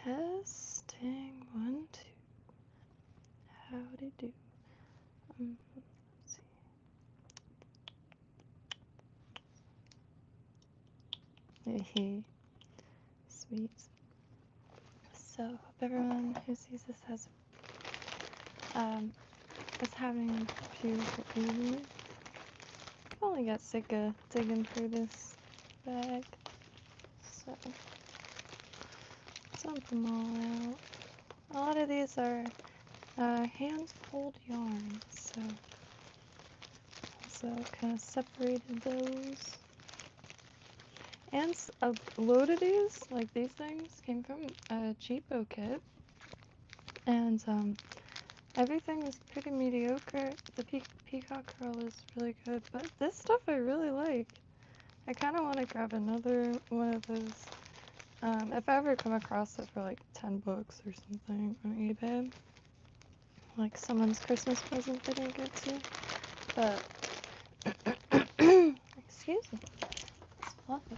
Testing 1, 2. Howdy do. Let's see. Sweet. So hope everyone who sees this is having a beautiful evening. I only got sick of digging through this bag, so dump them all out. A lot of these are hand pulled yarn, so kind of separated those. And a load of these, like these things, came from a cheapo kit, and everything was pretty mediocre. The peacock curl is really good, but this stuff I really like. I kind of want to grab another one of those. If I ever come across it for like $10 or something on eBay, like someone's Christmas present they didn't get to. But excuse me, it's fluffy.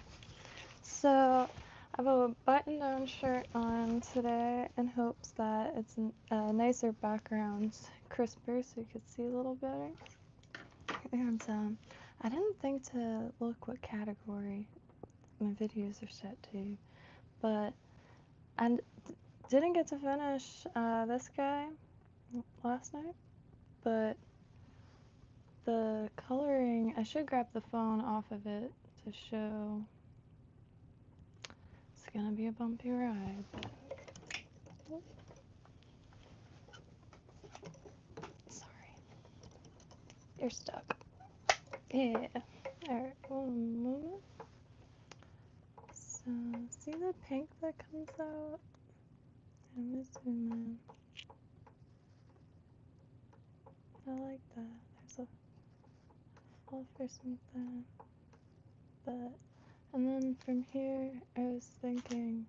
So I have a button-down shirt on today in hopes that it's a nicer background, crisper, so you could see a little better. And I didn't think to look what category my videos are set to, but I didn't get to finish this guy last night, but the coloring, I should grab the phone off of it to show. It's gonna be a bumpy ride. Sorry. You're stuck. Yeah. Alright, one moment. So, see the pink that comes out? I'm gonna zoom in. I like that. There's a fluff or something. But, and then from here, I was thinking,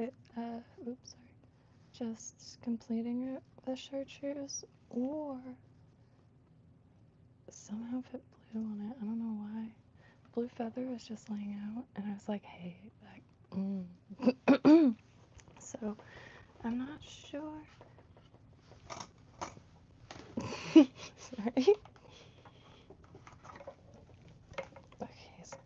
oops, sorry. Just completing it with chartreuse, or somehow put blue on it. I don't know why. Blue feather was just laying out, and I was like, hey, so I'm not sure. Sorry. Okay. So,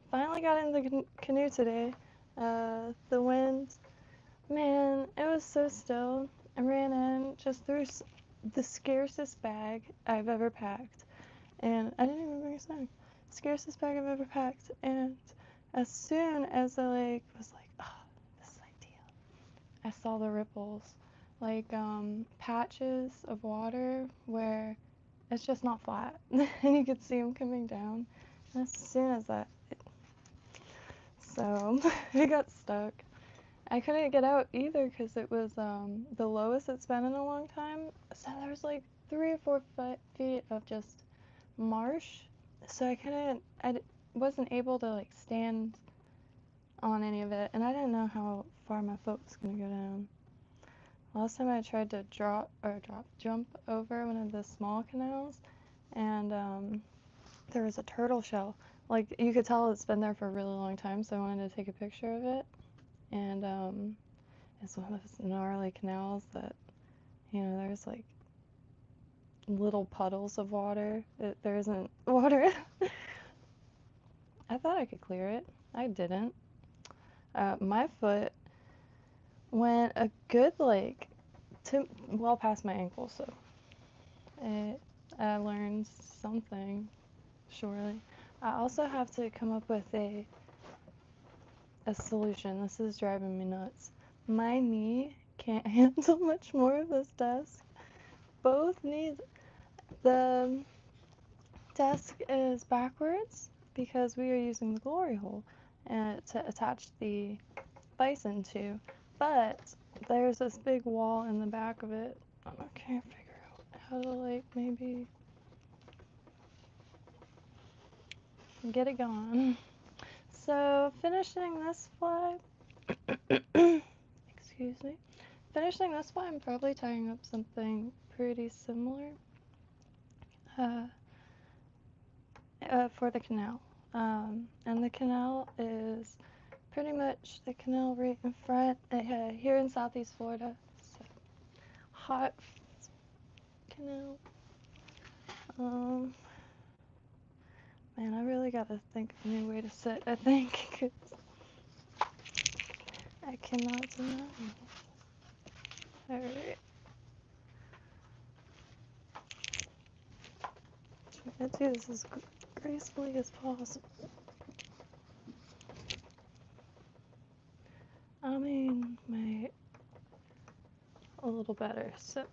finally got in the canoe today. The wind, man, it was so still. I ran in, just threw the scarcest bag I've ever packed, and I didn't even bring a snack. Scarcest bag I've ever packed, and as soon as I was like, oh, this is ideal, I saw the ripples, like patches of water where it's just not flat, and you could see them coming down. And as soon as that, so I got stuck. I couldn't get out either because it was the lowest it's been in a long time. So there was like 3 or 4 feet of just marsh. So I wasn't able to like stand on any of it, and I didn't know how far my foot was gonna go down. Last time I tried to jump over one of the small canals, and there was a turtle shell. Like, you could tell it's been there for a really long time, so I wanted to take a picture of it. And it's one of those gnarly canals that, there's like little puddles of water. There isn't water. I thought I could clear it. I didn't. My foot went a good, well past my ankle, so I learned something, surely. I also have to come up with a solution. This is driving me nuts. My knee can't handle much more of this desk. Both knees. The desk is backwards because we are using the glory hole to attach the bison to, but there's this big wall in the back of it. I can't figure out how to maybe get it gone. So finishing this fly, excuse me, finishing this fly, I'm probably tying up something pretty similar for the canal. And the canal is pretty much the canal right in front here in Southeast Florida. So, hot canal. Man, I really gotta think of a new way to sit, I think, 'cause I cannot deny it. Alright. Try to do this as gracefully as possible. I mean, a little better. So,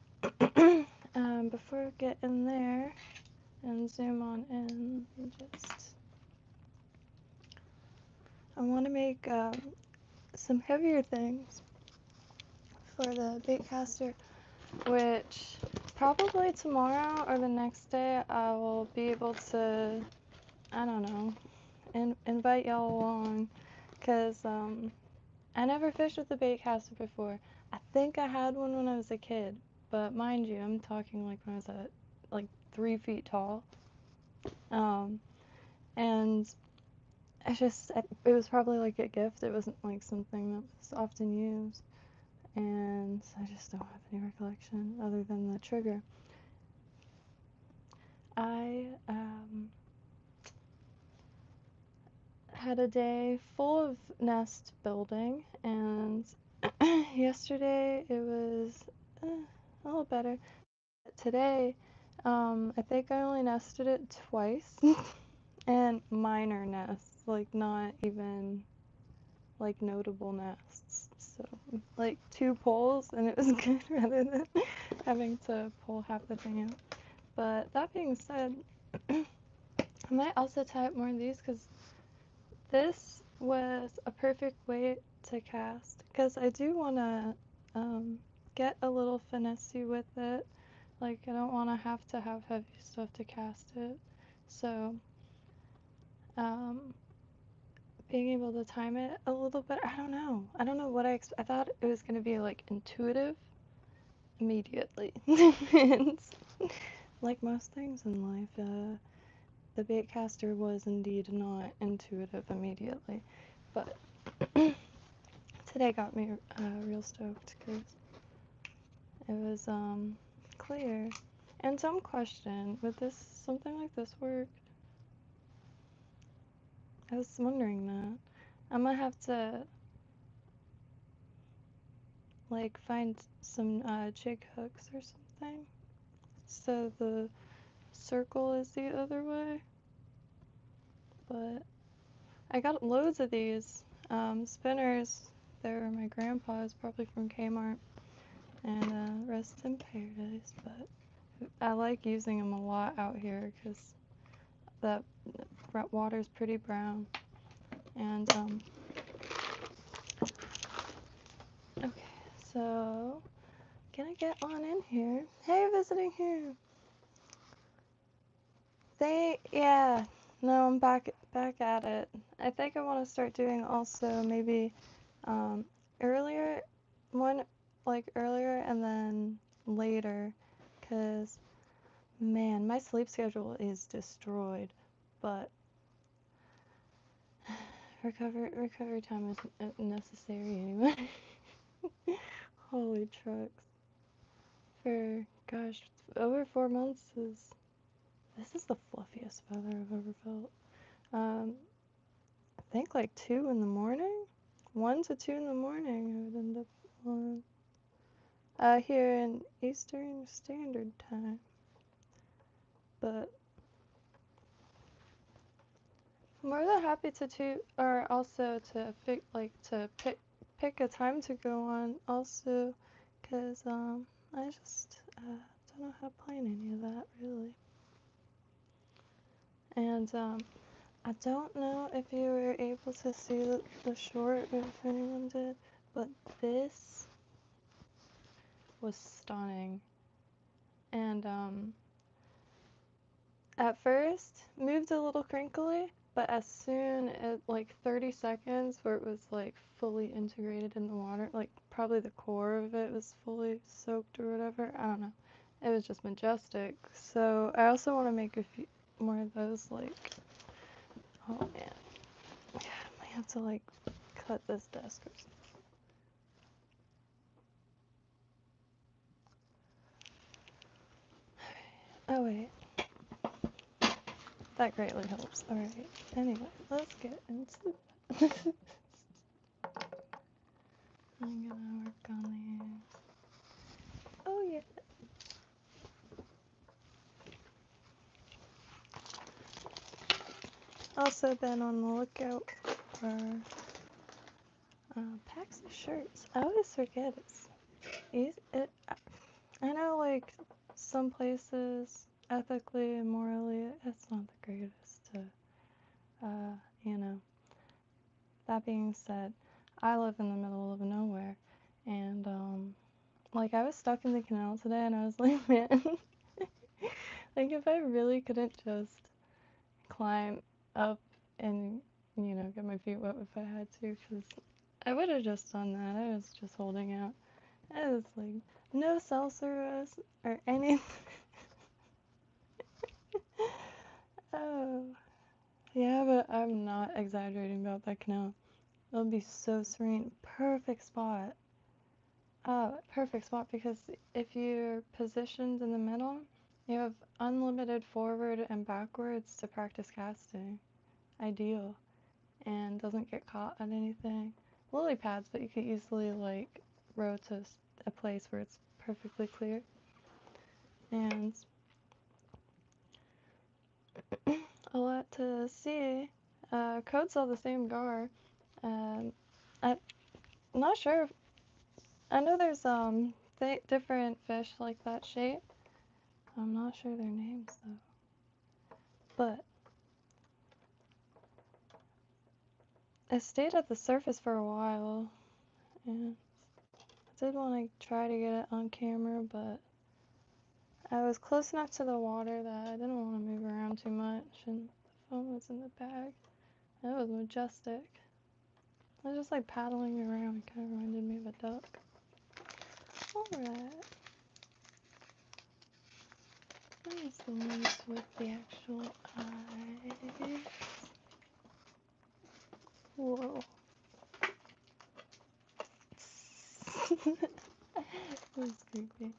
before we get in there and zoom on in, I want to make some heavier things for the baitcaster, which probably tomorrow or the next day I will be able to, I don't know, invite y'all along, because I never fished with a baitcaster before. I think I had one when I was a kid, but mind you, I'm talking like when I was like 3 feet tall. And it was probably like a gift. It wasn't like something that was often used. And I just don't have any recollection other than the trigger. I had a day full of nest building, and yesterday it was a little better. Today, I think I only nested it twice, and minor nests, like not even like notable nests. So like 2 pulls, and it was good rather than having to pull half the thing out. But that being said, I might also tie up more of these, because this was a perfect way to cast, because I do want to get a little finessey with it. Like, I don't want to have heavy stuff to cast it. So, being able to time it a little bit, I don't know. I don't know what I thought it was going to be, like, intuitive immediately. And like most things in life, the baitcaster was indeed not intuitive immediately. But today got me real stoked, because it was clear. And some question, would something like this work? I was wondering that. I'm gonna have to like find some jig hooks or something, so the circle is the other way. But I got loads of these spinners. They were my grandpa's, probably from Kmart, and rest in paradise. But I like using them a lot out here, because that water's pretty brown. And okay, so gonna get on in here. Hey, visiting here. Yeah, no, I'm back at it. I think I want to start doing also maybe earlier and then later, because man, my sleep schedule is destroyed. But recovery time is necessary anyway. Holy trucks. For gosh, over 4 months this is the fluffiest feather I've ever felt. I think like 2 in the morning, 1 to 2 in the morning I would end up on here in Eastern Standard Time. But I'm more than happy or also to pick a time to go on also, because I just don't know how to plan any of that really. And I don't know if you were able to see the short, or if anyone did, but this was stunning. And at first moved a little crinkly, but as soon as like 30 seconds where it was like fully integrated in the water, like probably the core of it was fully soaked or whatever, I don't know. It was just majestic. So I also want to make a few more of those, like, oh man, yeah, I might have to like put this desk or something. Oh wait. That greatly helps. Alright. Anyway, let's get into it. I'm gonna work on these. Oh yeah. Also been on the lookout for packs of shirts. I always forget it's easy. I know like some places ethically and morally it's not the greatest to you know. That being said, I live in the middle of nowhere and like I was stuck in the canal today and I was like, man, like if I really couldn't just climb up and you know get my feet wet if I had to, because I would have just done that. I was just holding out. I was like no cell service or anything. Oh yeah, but I'm not exaggerating about that canal. It'll be so serene. Perfect spot. Perfect spot because if you're positioned in the middle, you have unlimited forward and backwards to practice casting. Ideal. And doesn't get caught on anything. Lily pads, but you could easily like row to a place where it's perfectly clear. And a lot to see. Codes all the same gar. I'm not sure. I know there's different fish like that shape. I'm not sure their names though. But I stayed at the surface for a while, and I did want to try to get it on camera, but I was close enough to the water that I didn't want to move around too much, and the phone was in the bag. It was majestic. I was just like paddling around. It kind of reminded me of a duck. Alright. Where's the ones with the actual eyes? Whoa. That was creepy.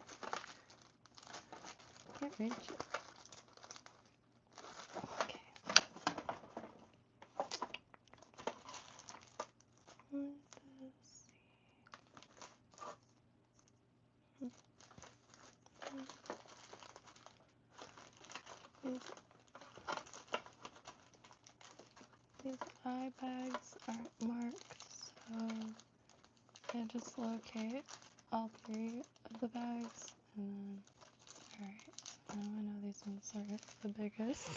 Can't reach it. Okay. These eye bags aren't marked, so I just locate all three of the bags, and then, alright, now I know these ones are the biggest.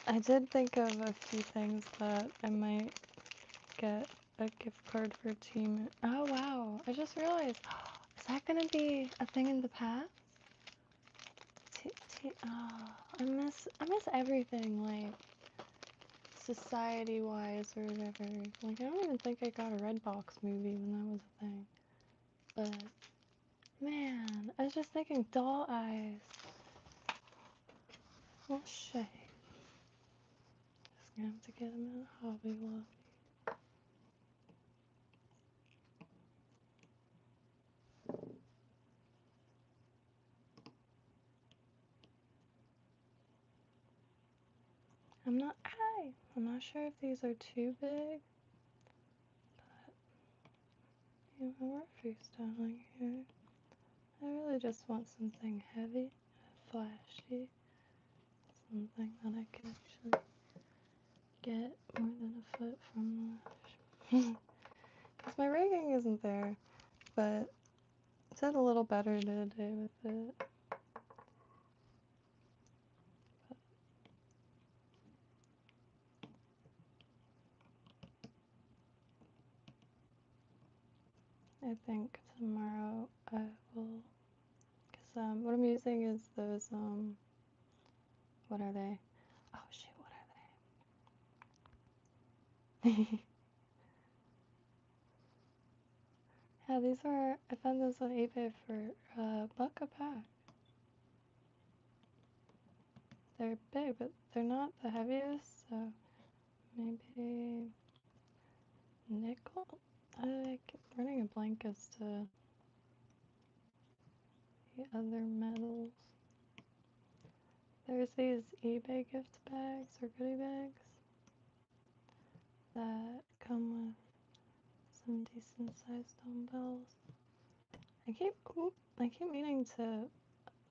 I did think of a few things that I might get a gift card for team. Oh wow, I just realized, is that gonna be a thing in the past? Oh, I miss everything, like society wise or whatever. Like I don't even think I got a Redbox movie when that was a thing. But man, I was just thinking doll eyes. Oh shit. Just gonna have to get them in Hobby Lobby. I'm not sure if these are too big, but you know, we're freestyling here. I really just want something heavy, flashy, something that I can actually get more than a foot from the because my rigging isn't there, but it did a little better today with it. I think tomorrow I will, because what I'm using is those, what are they? Oh shit, what are they? Yeah, these are, I found those on eBay for $1 a pack. They're big, but they're not the heaviest, so Maybe nickel? I keep running a blank as to the other metals. There's these eBay gift bags or goodie bags that come with some decent sized dumbbells. I keep meaning to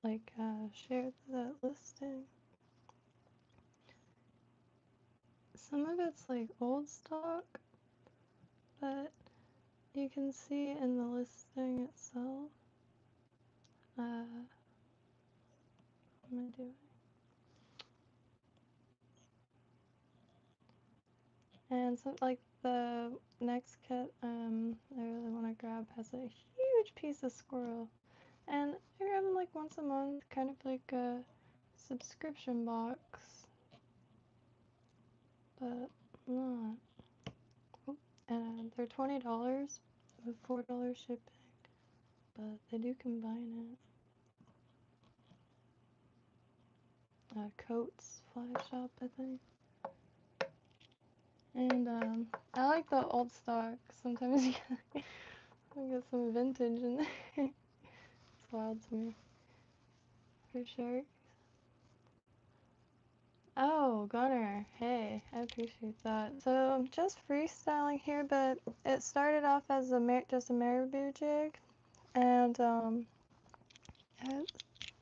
like share the listing. Some of it's like old stock, but you can see in the listing itself. What am I doing? And so, like the next kit, I really want to grab has a huge piece of squirrel, and I grab them like once a month, kind of like a subscription box, but not. And they're $20 with $4 shipping, but they do combine it. Coats Fly Shop, I think. And I like the old stock. Sometimes you get some vintage in there. It's wild to me, for sure. Oh, Gunner, hey, I appreciate that. So I'm just freestyling here, but it started off as just a marabou jig, and I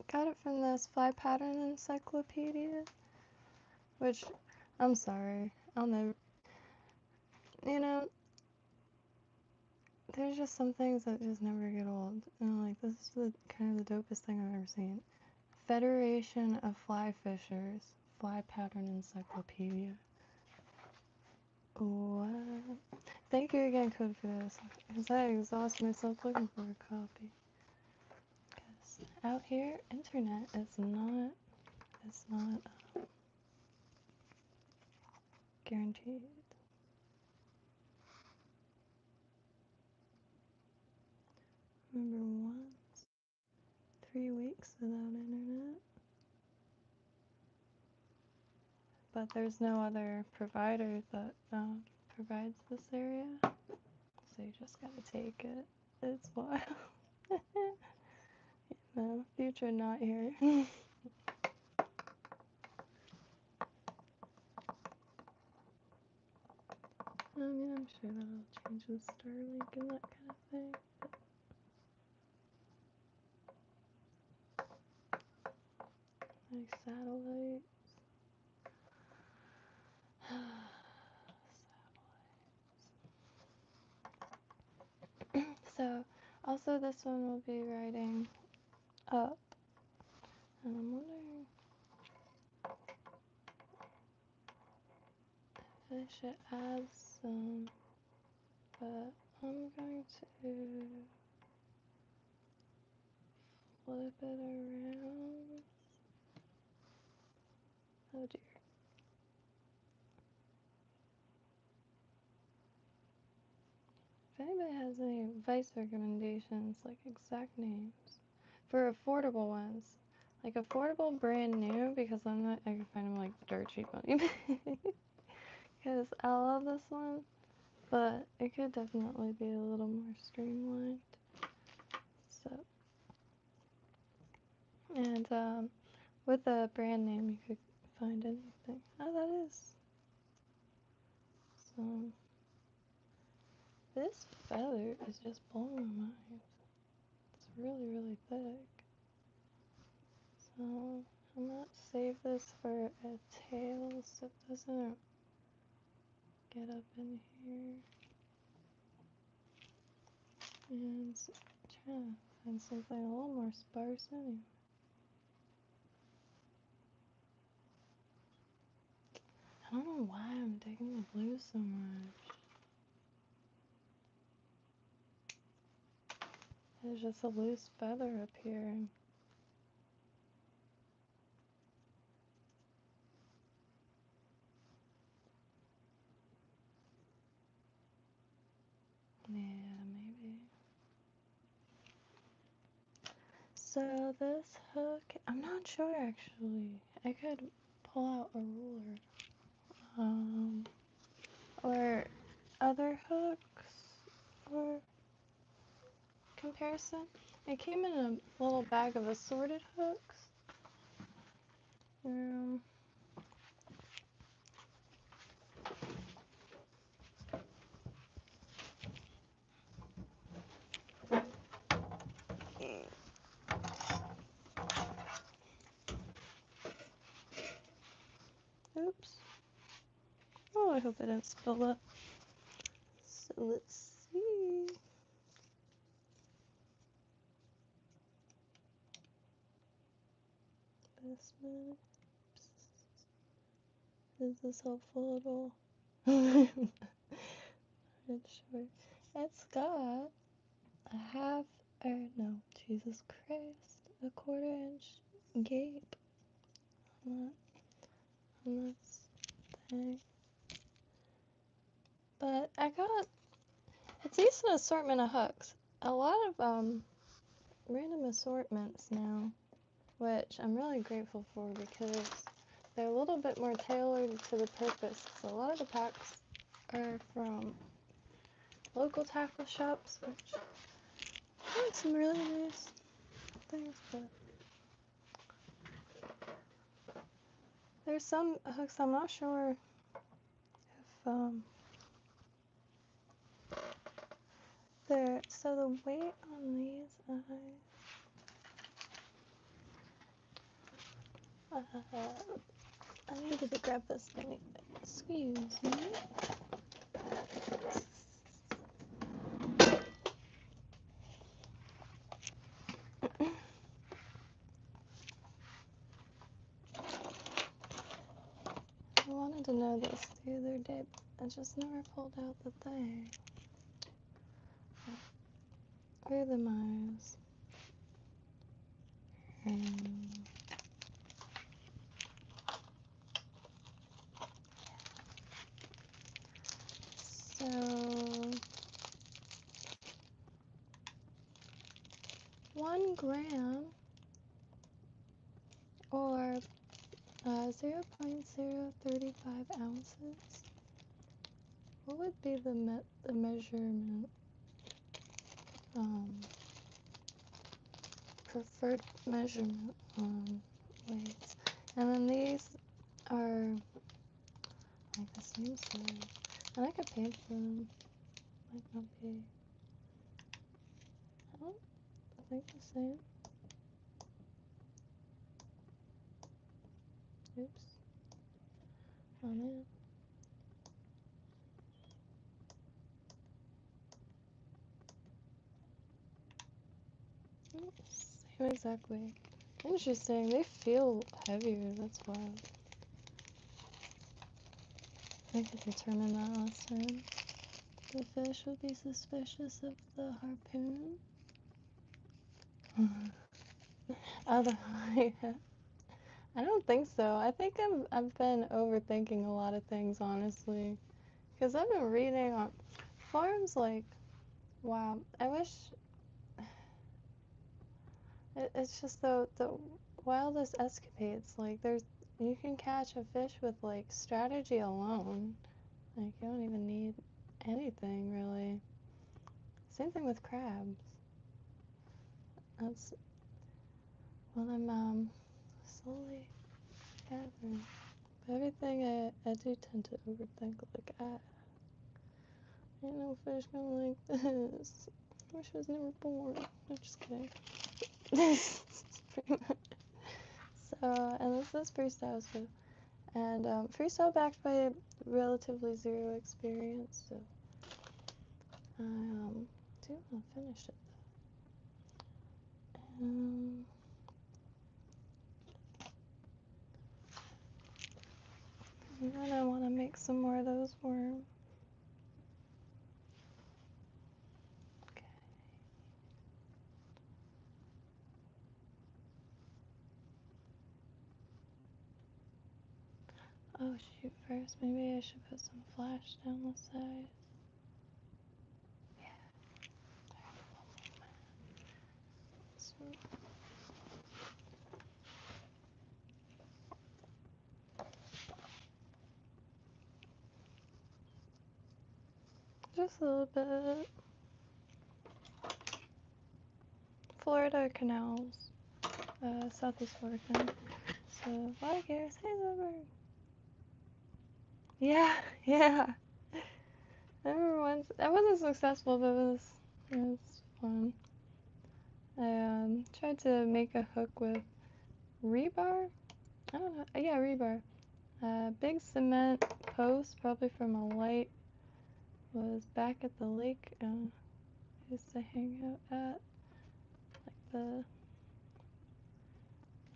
got it from this fly pattern encyclopedia, which, I'm sorry, I'll never, you know, there's just some things that just never get old, and like, this is the kind of the dopest thing I've ever seen. Federation of Fly Fishers, Fly Pattern Encyclopedia. What? Thank you again, Code, for this, because I exhaust myself looking for a copy. Because out here, internet is not guaranteed. Remember once, 3 weeks without internet, but there's no other provider that provides this area, so you just gotta take it. It's wild. No, future not here. I mean, I'm sure that'll change with Starlink and that kind of thing. Like satellites. So, also this one will be riding up. And I'm wondering if I should add some, but I'm going to flip it around. Oh dear. If anybody has any advice recommendations, like exact names, for affordable ones, like affordable brand new, because I can find them like dirt cheap on eBay. Because I love this one, but it could definitely be a little more streamlined. So, and with a brand name, you could find anything. Oh, that is. So, this feather is just blowing my mind. It's really, really thick. So, I'm gonna save this for a tail so it doesn't get up in here. And trying to find something a little more sparse anyway. I don't know why I'm digging the blue so much. There's just a loose feather up here. Yeah, maybe. So this hook, I'm not sure actually. I could pull out a ruler. other hooks for comparison. It came in a little bag of assorted hooks. Oops. Oh, I hope I didn't spill that. So let's see. Investment. Is this helpful at all? It's short. It's got a half, or no, Jesus Christ, a 1/4 inch gape on this thing. But I got a decent assortment of hooks. A lot of random assortments now, which I'm really grateful for because they're a little bit more tailored to the purpose. So a lot of the packs are from local tackle shops, which have some really nice things, but there's some hooks I'm not sure if they're, so the weight on these I needed to grab this thing. Excuse me. I wanted to know this the other day, but I just never pulled out the thing. Rhythmize. So 1 gram or 0.035 ounces. What would be the measurement? Preferred measurement on weights. And then these are like the same size. And I could pay for them. Might not be. I think the same. Oops. Oh man. Same exact weight. Interesting. They feel heavier. That's wild. I could determine that last time. The fish would be suspicious of the harpoon. I don't think so. I think I've been overthinking a lot of things, honestly. Because I've been reading on forums like, wow, I wish, it's just the wildest escapades. Like, you can catch a fish with, like, strategy alone. Like, you don't even need anything, really. Same thing with crabs. That's what I'm, slowly gathering. But everything I do tend to overthink. Like, ain't no fish gonna like this. Wish I was never born. I'm just kidding. Pretty much. So, and this is Freestyle, so, and Freestyle backed by relatively zero experience, so I do want to finish it. And then I want to make some more of those worms. Okay. Oh shoot, first maybe I should put some flash down the side. Yeah. Sweet. Just a little bit. Florida canals. Southeast Florida Canal. So, a lot of gears. Hey, Silver. Yeah, yeah. I remember once, I wasn't successful, but it was fun. I tried to make a hook with rebar? I don't know. Yeah, rebar. Big cement post, probably from a light, was back at the lake I used to hang out at, like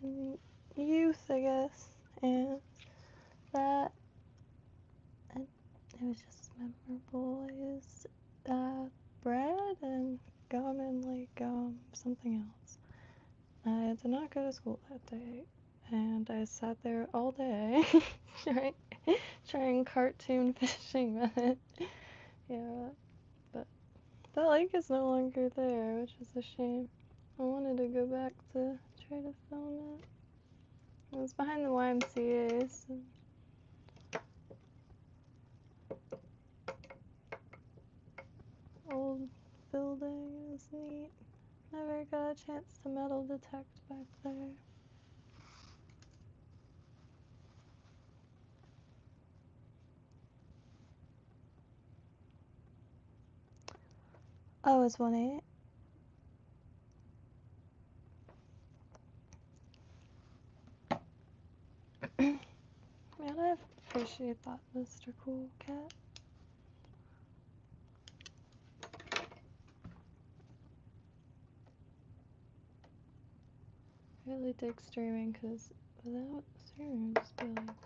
the youth, I guess, and that, and it was just memorable. I used bread and gum and like something else. I did not go to school that day, and I sat there all day trying cartoon fishing with it. Yeah, but that lake is no longer there, which is a shame. I wanted to go back to try to film it. It was behind the YMCA, so old building. It was neat. Never got a chance to metal detect back there. Oh, it's 1-8. Man, I appreciate that, Mr. Cool Cat. I really dig streaming, because without streaming, it'd just be like,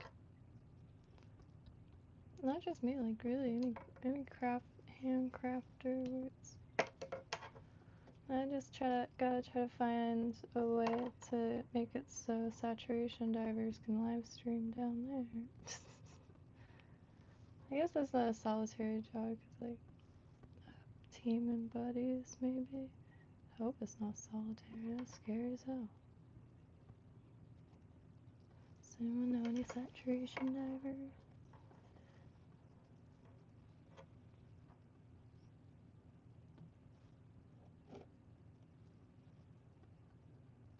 not just me, like really any handcrafter where it's, I just gotta try to find a way to make it so saturation divers can live stream down there. I guess that's not a solitary job, cause like team and buddies maybe. I hope it's not solitary. That's scary as hell. Does anyone know any saturation divers?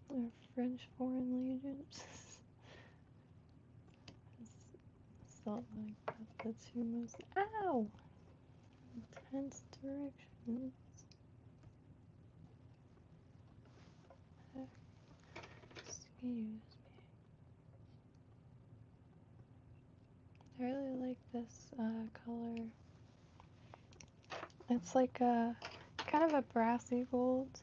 Or French Foreign Legions? Felt like that's the two most. Ow! Intense directions. Excuse me. I really like this color. It's like a kind of a brassy gold,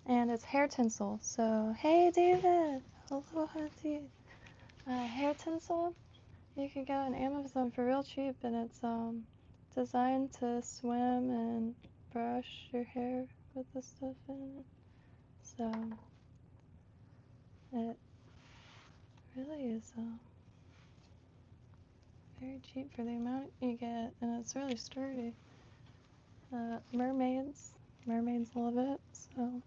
and it's hair tinsel. So, hey David! Aloha to you. Hair tinsel you can get on Amazon for real cheap, and it's designed to swim and brush your hair with the stuff in it. So it really is very cheap for the amount you get, and it's really sturdy. Mermaids love it, so.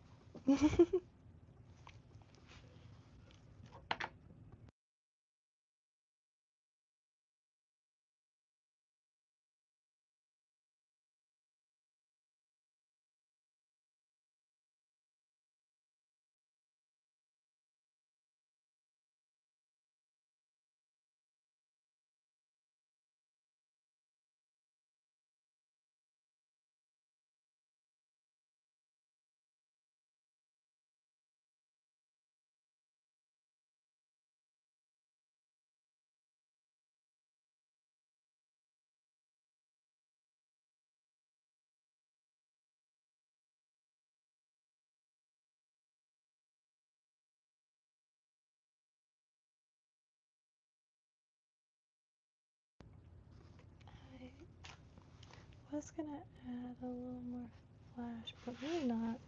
I was gonna add a little more flash, but really not.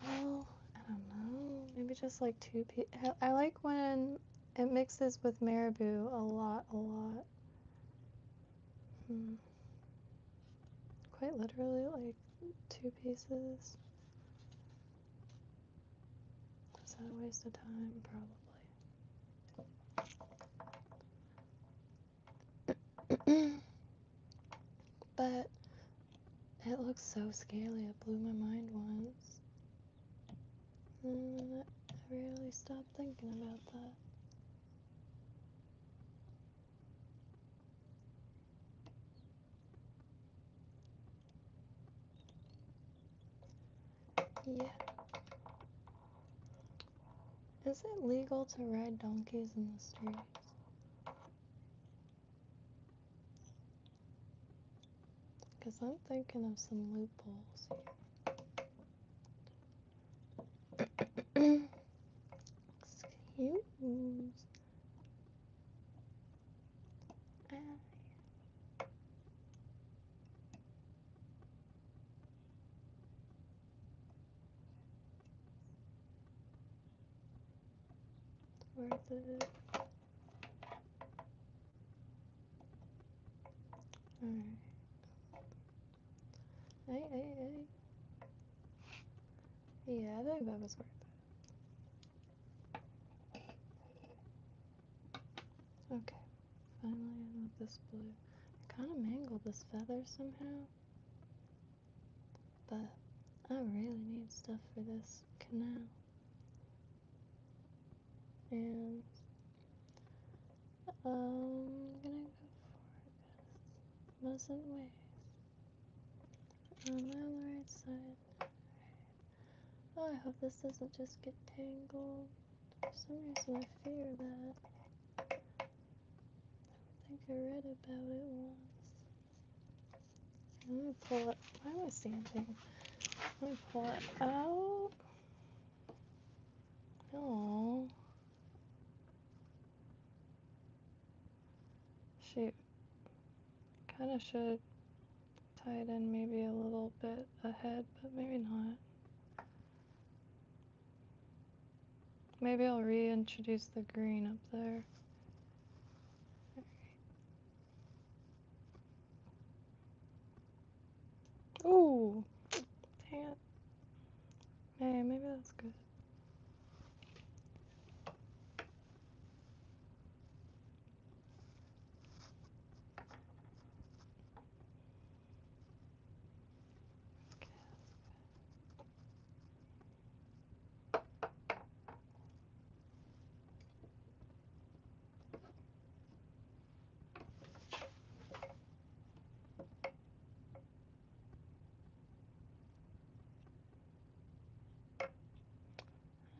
Well, I don't know. Maybe just like two pieces. I like when it mixes with marabou a lot. Quite literally, like 2 pieces. Is that a waste of time? Probably. But it looks so scaly, it blew my mind once. And I really stopped thinking about that. Yeah. Is it legal to ride donkeys in the streets? Because I'm thinking of some loopholes here. Excuse. Worth it. Alright. Hey. Yeah, I think that was worth it. Okay. Finally, I love this blue. I kind of mangled this feather somehow. But I really need stuff for this canal. And I'm gonna go for this mustn't waste. Am I on the right side? Oh, I hope this doesn't just get tangled. For some reason I fear that. I think I read about it once. Let me pull it. Why am I standing? Let me pull it out. Oh. Shoot. Kinda should tie it in maybe a little bit ahead, but maybe not. Maybe I'll reintroduce the green up there. Ooh, dang it. Hey, maybe that's good.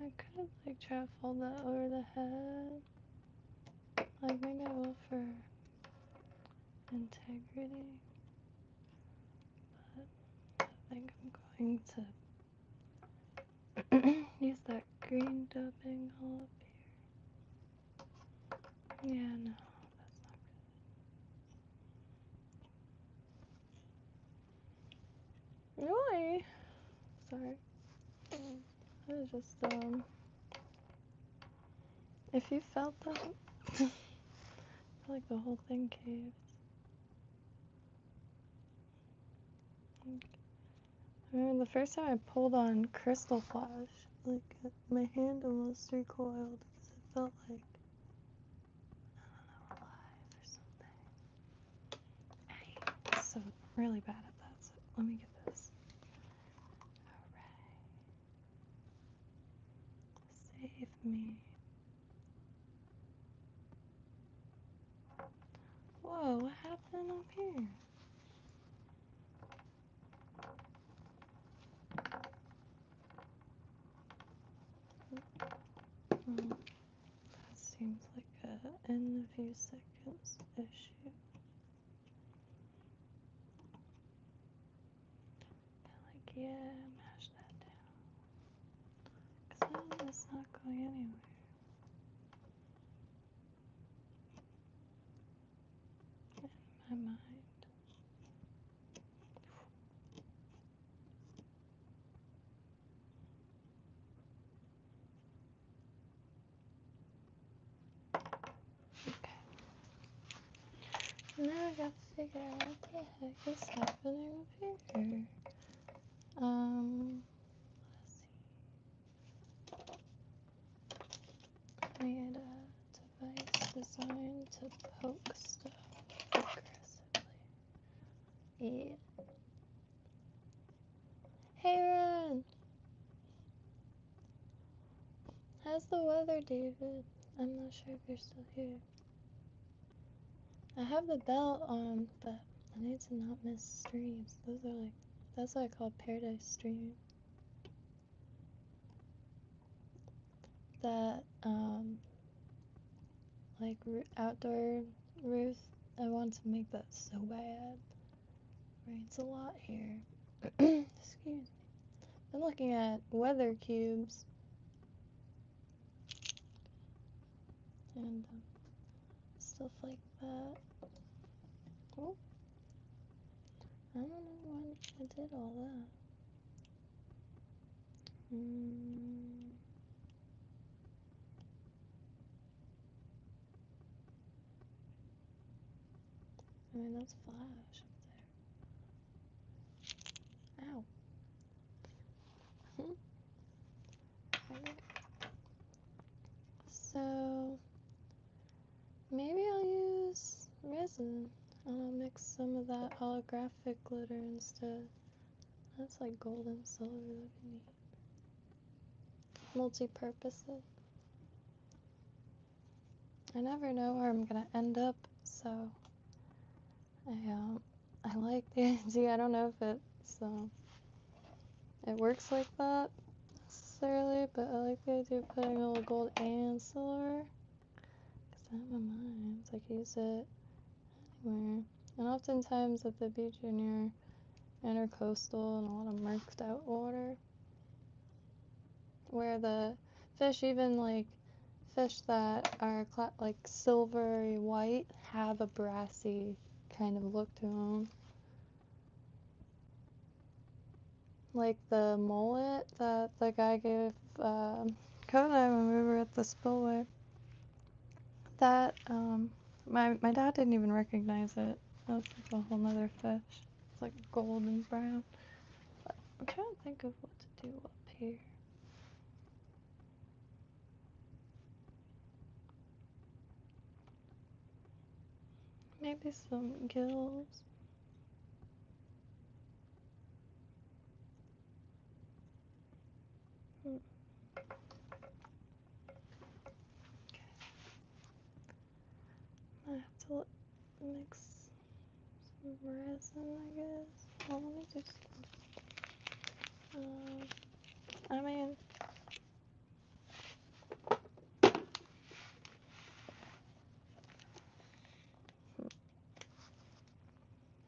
I could like try to fold that over the head. Like maybe I will for integrity. But I think I'm going to use that green dubbing all up here. Yeah, no, that's not good. Really? Sorry. I was just, if you felt that, I feel like the whole thing caved. I remember the first time I pulled on Crystal Flash, like my hand almost recoiled because it felt like, I don't know, alive or something. I'm so really bad at that, so let me get this. Alright. Save me. Whoa, what happened up here? Well, that seems like a in a few seconds issue. Like, yeah, mash that down. Because then it's not going anywhere. In my mind. Now I gotta figure out what the heck is happening up here. Let's see. I need a device designed to poke stuff. Focus. Yeah. Hey, Ron! How's the weather, David? I'm not sure if you're still here. I have the bell on, but I need to not miss streams. Those are like, that's what I call paradise streaming. That, like outdoor roof, I want to make that so bad. Rains a lot here. Excuse me. I'm looking at weather cubes. And stuff like that. Oh, I don't know when I did all that. I mean, that's Flash up there. Ow. Okay. So, maybe I'll use resin. I'll mix some of that holographic glitter instead. That's like gold and silver, that'd be neat. Multi-purpose it. I never know where I'm gonna end up, so I like the idea. I don't know if it works like that necessarily, but I like the idea of putting a little gold and silver. Cause I have my mind, I can use it anywhere. And oftentimes at the beach you're near intercoastal and a lot of murked out water, where the fish, even like fish that are like silvery white, have a brassy kind of look to them. Like the mullet that the guy gave Code and I when we were at the spillway. That my dad didn't even recognize it. That's like a whole nother fish. It's like golden brown. But I'm trying to think of what to do up here. Maybe some gills. Okay. I have to mix some resin, I guess. Well, let me just. I mean.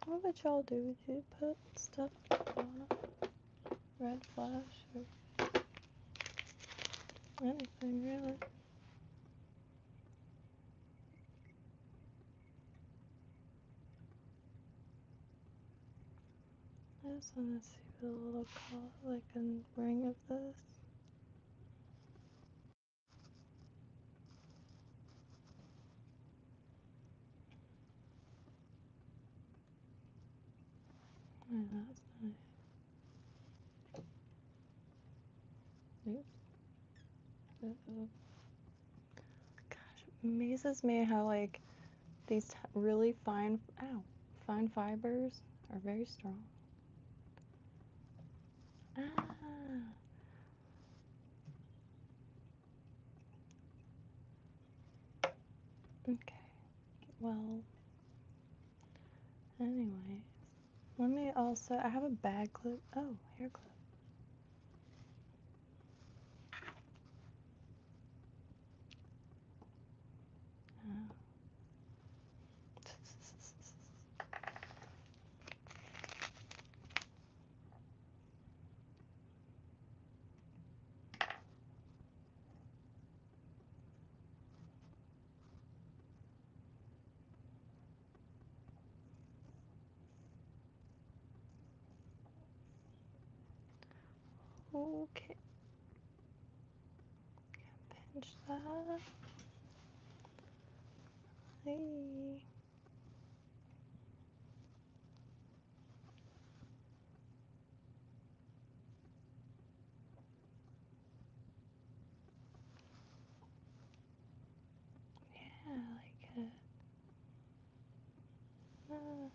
What would y'all do? Would you put stuff on it? Red flash or anything really? I just want to see what a little color, like a ring of this. Oh, that's nice. Oops. Uh-oh. Gosh, it amazes me how like these really fine fibers are very strong. Ah. Okay. Well. Anyway, let me also. I have a bag clip. Oh, hair clip. Oh. Okay. Pinch that. Hey. Yeah, I like it. Alright.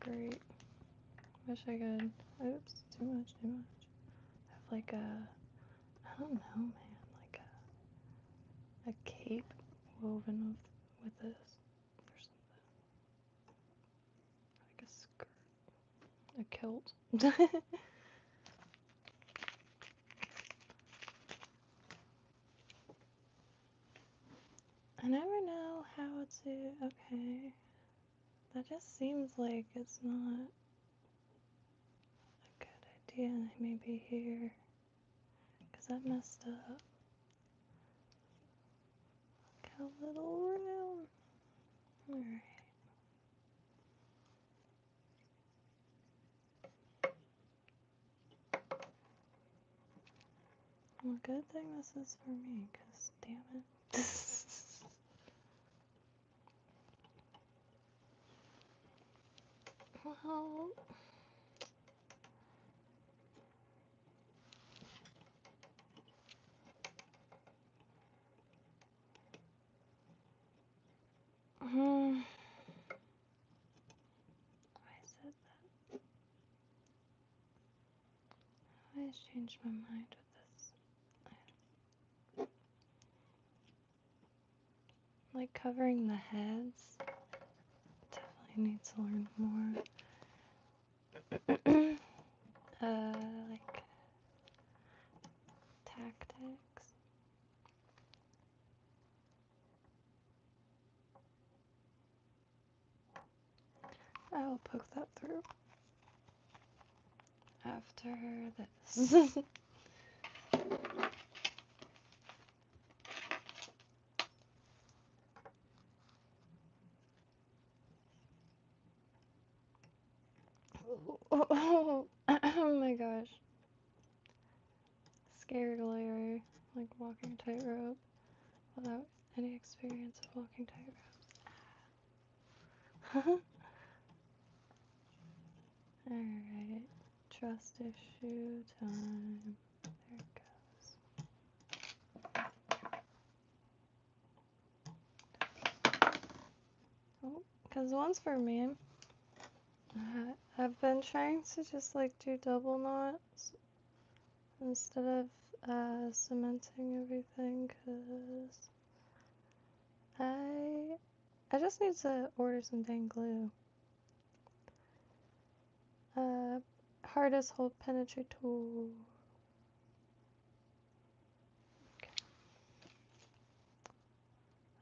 great. Wish I could. Oops, too much. Have like a, I don't know, man, like a cape woven with this or something. Like a skirt. A kilt. I never know how to, okay. That just seems like it's not a good idea, maybe here, because that messed up. Look how little room. Alright. Well, good thing this is for me, because damn it. Well, I said that. I always change my mind with this. Like covering the heads. Definitely need to learn more. Like tactics. I'll poke that through after this. Oh my gosh. Scared Larry, like walking tightrope without any experience of walking tightropes. Alright, trust issue time. There it goes. Oh, because one's for me. I've been trying to just like do double knots instead of cementing everything, because I just need to order some dang glue. Hardest hole penetrator. Okay.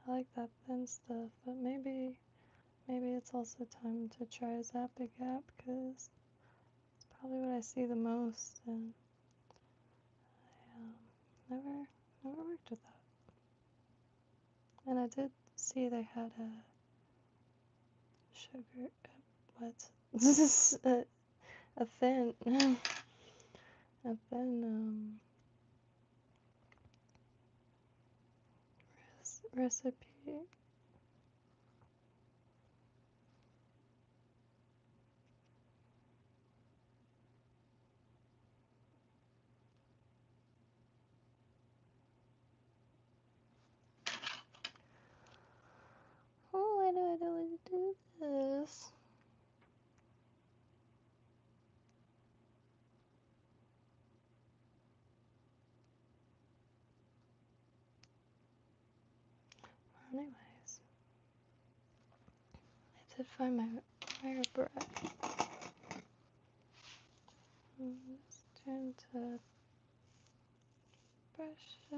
I like that thin stuff, but maybe it's also time to try Zap the Gap, because it's probably what I see the most, and I never worked with that. And I did see they had a sugar, what? a thin, a thin recipe. Oh, why do I always do this? Anyways, I did find my bread. Let's turn to brush it.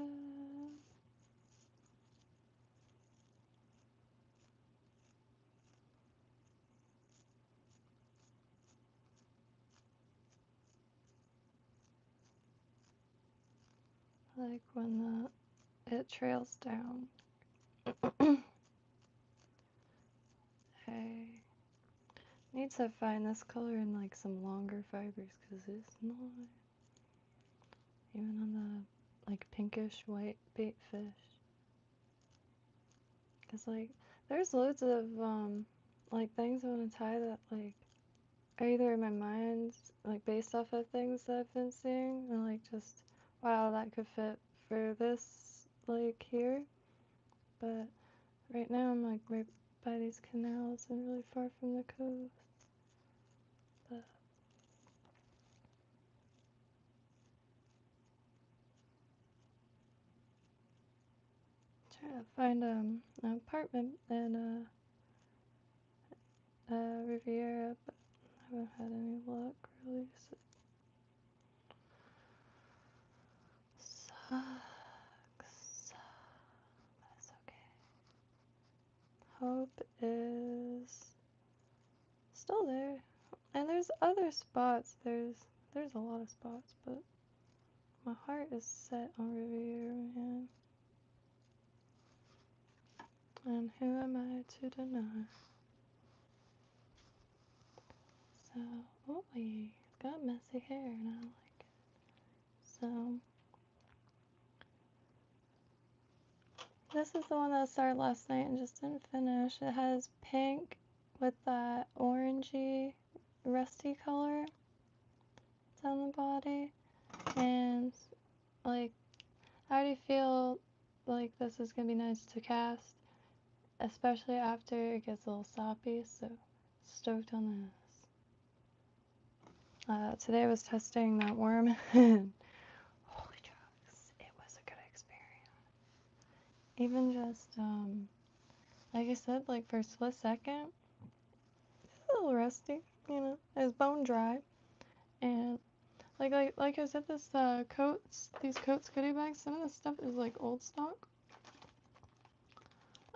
I like when it trails down. I need to find this color in like some longer fibers, because it's not even on the like pinkish white bait fish. Because like there's loads of like things I want to tie that like are either in my mind, like based off of things that I've been seeing, and like just wow, that could fit for this like here. But right now I'm like right by these canals and really far from the coast. trying to find an apartment in Riviera, but I haven't had any luck really. So sucks. That's okay. Hope is still there. And there's other spots. There's a lot of spots, but my heart is set on Riviera, man. And who am I to deny? So, oh, he's got messy hair, and I like it. So, this is the one that I started last night and just didn't finish. It has pink with that orangey, rusty color down the body, and like I already feel like this is gonna be nice to cast, especially after it gets a little soppy. So stoked on this. Today I was testing that worm, and holy drugs, it was a good experience. Even just like I said, like for a split second, it's a little rusty, you know. It was bone dry, and like I said, this these coats goodie bags, some of this stuff is like old stock.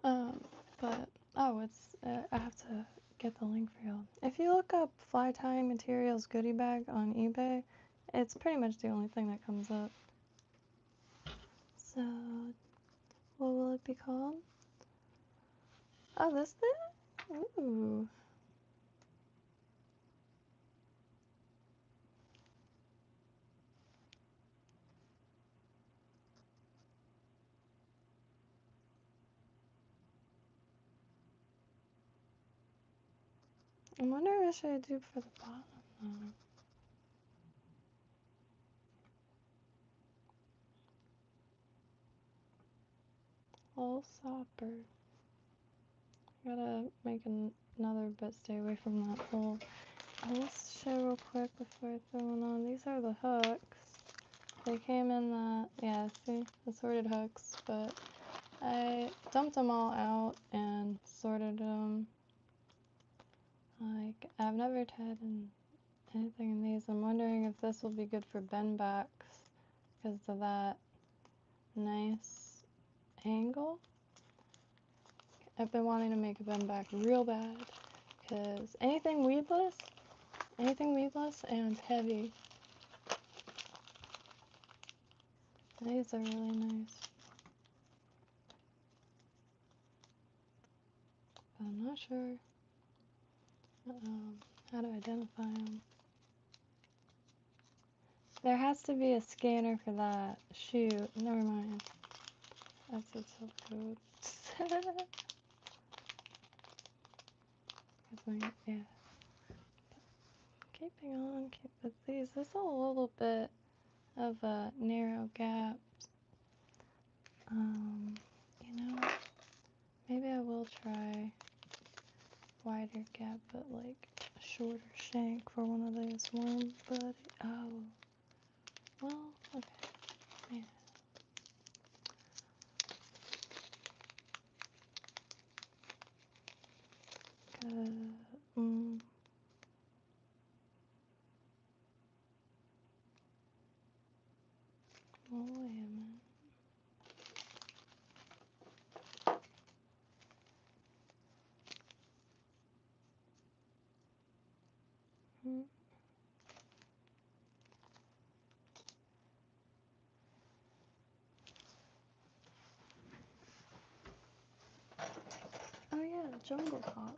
But oh, it's I have to get the link for y'all. If you look up fly tying materials goodie bag on eBay, it's pretty much the only thing that comes up. So, what will it be called? Oh, this thing? Ooh. I wonder what should I do for the bottom though. Little sopper. Gotta make another bit, stay away from that hole. Let's show real quick before I throw one on. These are the hooks. They came in the, yeah, see, assorted hooks, but I dumped them all out and sorted them. Like, I've never tied anything in these. I'm wondering if this will be good for bend backs because of that nice angle. I've been wanting to make a bend back real bad because anything weedless and heavy. These are really nice. But I'm not sure how to identify them. There has to be a scanner for that. Shoot, never mind. That's a silk code. Yeah. Keeping on, keep with these. There's a little bit of a narrow gap. You know, maybe I will try wider gap, but like a shorter shank for one of those worm buddy. Oh, well, okay, yeah. Oh, wait a minute. Oh yeah, Jungle Pop.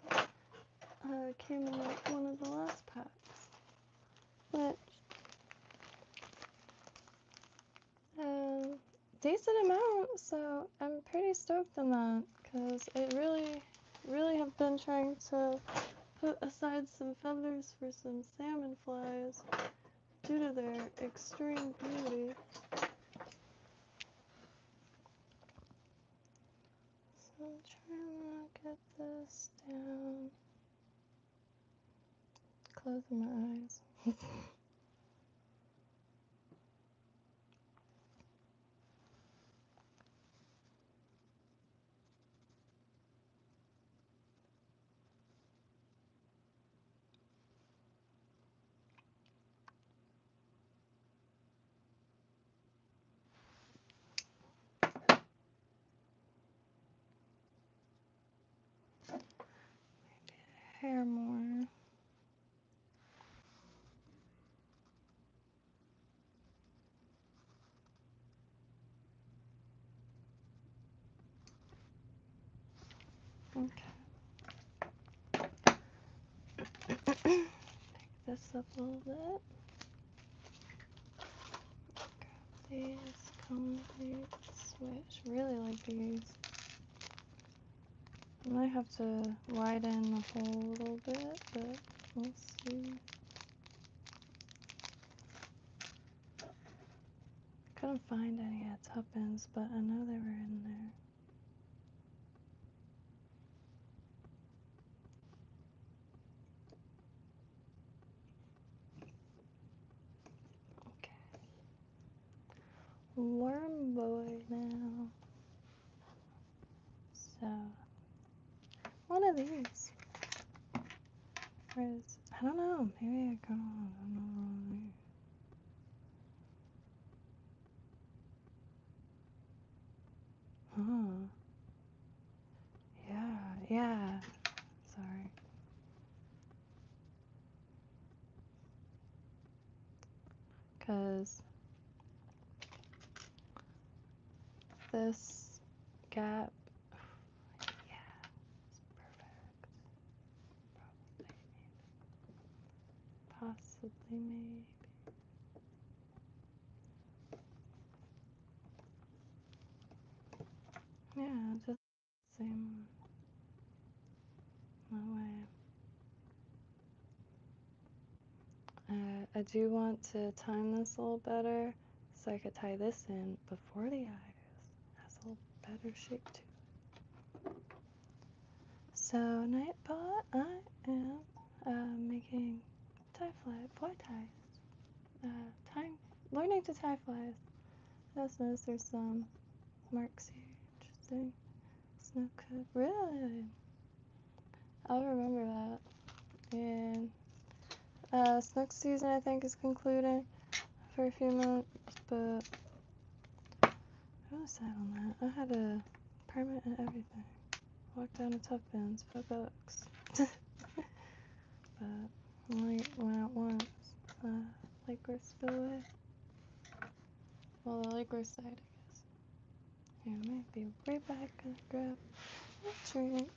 Came in like one of the last packs. But decent amount, so I'm pretty stoked on that because I really have been trying to put aside some feathers for some salmon flies due to their extreme beauty. So I'm trying to get this down. Closing my eyes. hair more. Okay. Pick this up a little bit. Grab these, comb these, switch. Really like these. I might have to widen the hole a little bit, but we'll see. Couldn't find any at Tuppence, but I know they were in there. Okay. Worm boy now. So, one of these. Where is, I don't know, maybe I got another one of these. Huh. Yeah. Sorry. Because this gap, yeah, it's perfect. Possibly, maybe. Yeah, just the same way. I do want to time this a little better so I could tie this in before the iris. Has a little better shape too. So, Nightbot, I am making tie fly, boy ties. Learning to tie flies. I just noticed there's some marks here. Interesting. Snow coat. Really? I'll remember that. And snow season, I think, is concluding for a few months, but I was sad on that. I had a permit and everything. Walked down to Tuppence for books. But I only went out once. Lakers spillway. Well, the Lakers side, I guess. Yeah, I might be right back. Gonna grab a drink.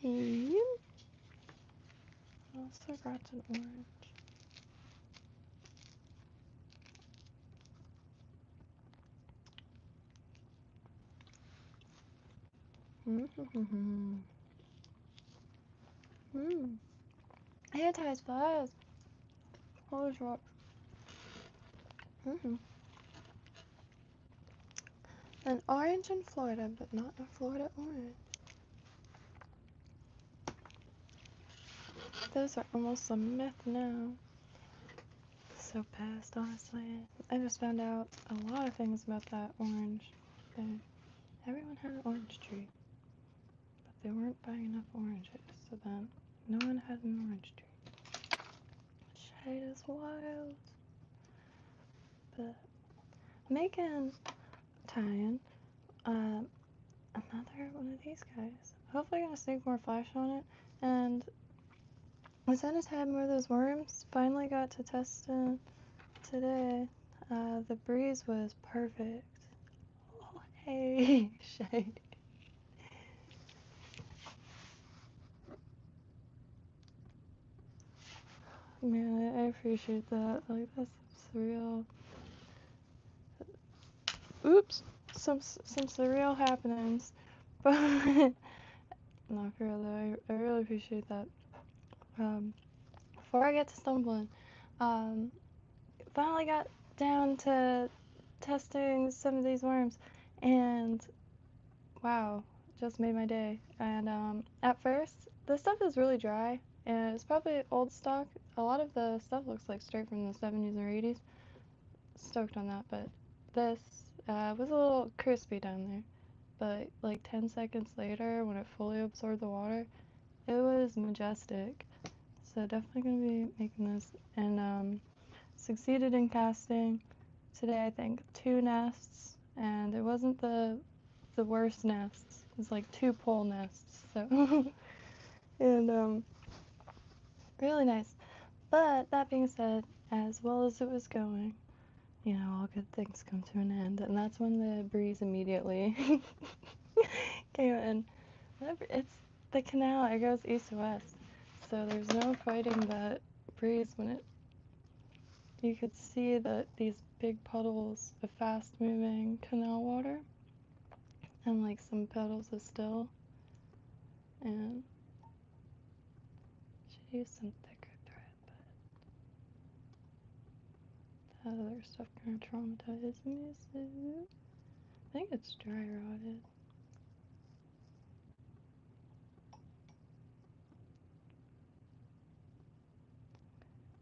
Yep. Also got an orange. Anti-spice. Holy shit. An orange in Florida, but not a Florida orange. Those are almost a myth now. So pissed, honestly. I just found out a lot of things about that orange. Everyone had an orange tree, but they weren't buying enough oranges, so then no one had an orange tree. Shade is wild. But making tie-in, another one of these guys. Hopefully gonna sneak more flash on it, and I sent a tab more of those worms. Finally got to test it today. The breeze was perfect. Oh, hey, shade. Man, I appreciate that. Like, that's surreal. Oops, some surreal happenings. But no, for real though, I really appreciate that. Before I get to stumbling, finally got down to testing some of these worms, and wow, just made my day. And at first, the stuff is really dry, and it's probably old stock. A lot of the stuff looks like straight from the 70s or 80s. Stoked on that, but this was a little crispy down there. But like 10 seconds later, when it fully absorbed the water, it was majestic. So definitely gonna be making this, and succeeded in casting today. I think 2 nests, and it wasn't the worst nests. It was like 2 pole nests. So and really nice. But that being said, as well as it was going, you know, all good things come to an end, and that's when the breeze immediately came in. It's the canal, it goes east to west, so there's no fighting that breeze when you could see that these big puddles of fast-moving canal water, and like some puddles of still, and should use some thicker thread, but that other stuff kind of traumatizes me, so I think it's dry rotted.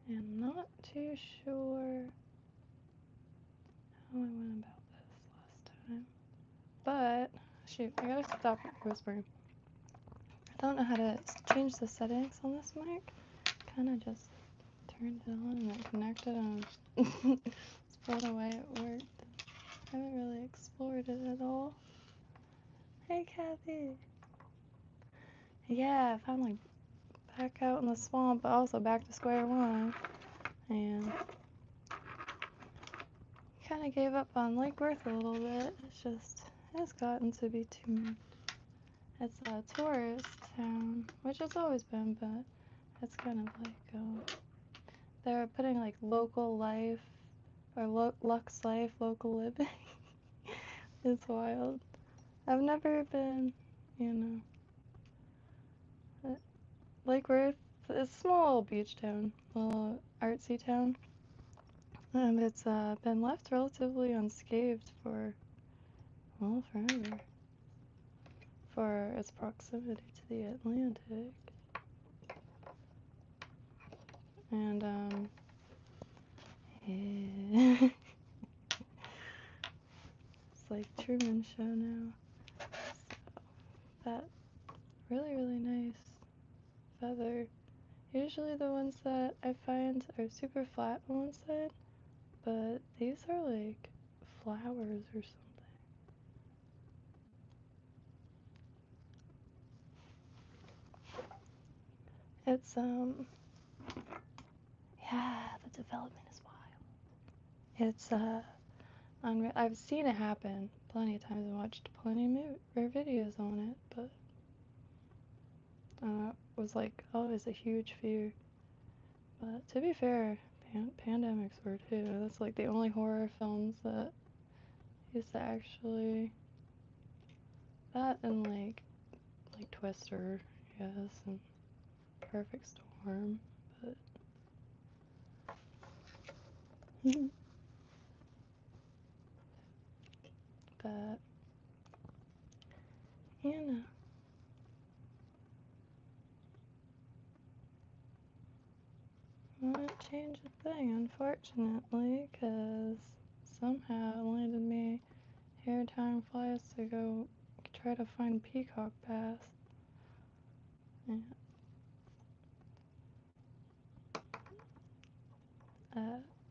And I'm not too sure how I went about this last time. But, shoot, I gotta stop whispering. I don't know how to change the settings on this mic. Kinda just turned it on and it connected and it's blown away it worked. I haven't really explored it at all. Hey, Kathy! Yeah, finally back out in the swamp, but also back to square one. And kind of gave up on Lake Worth a little bit. It's gotten to be too much. It's a tourist town, which it's always been, but it's kind of like, they're putting like local life, or Lux life, local living. It's wild. I've never been, you know, Lake Worth is a small beach town, little artsy town, and it's been left relatively unscathed for, well, forever. For its proximity to the Atlantic. And, yeah. It's like Truman Show now. So, that really, really nice feather. Usually the ones that I find are super flat on one side, but these are like flowers or something. It's, yeah, the development is wild. It's, I've seen it happen plenty of times and watched plenty of videos on it, but was like always a huge fear. But to be fair, pandemics were too. That's like the only horror films that used to actually, that and like Twister, yes, and Perfect Storm, but but you know, won't change a thing, unfortunately, because somehow it landed me here time flies to go try to find Peacock Pass. Yeah.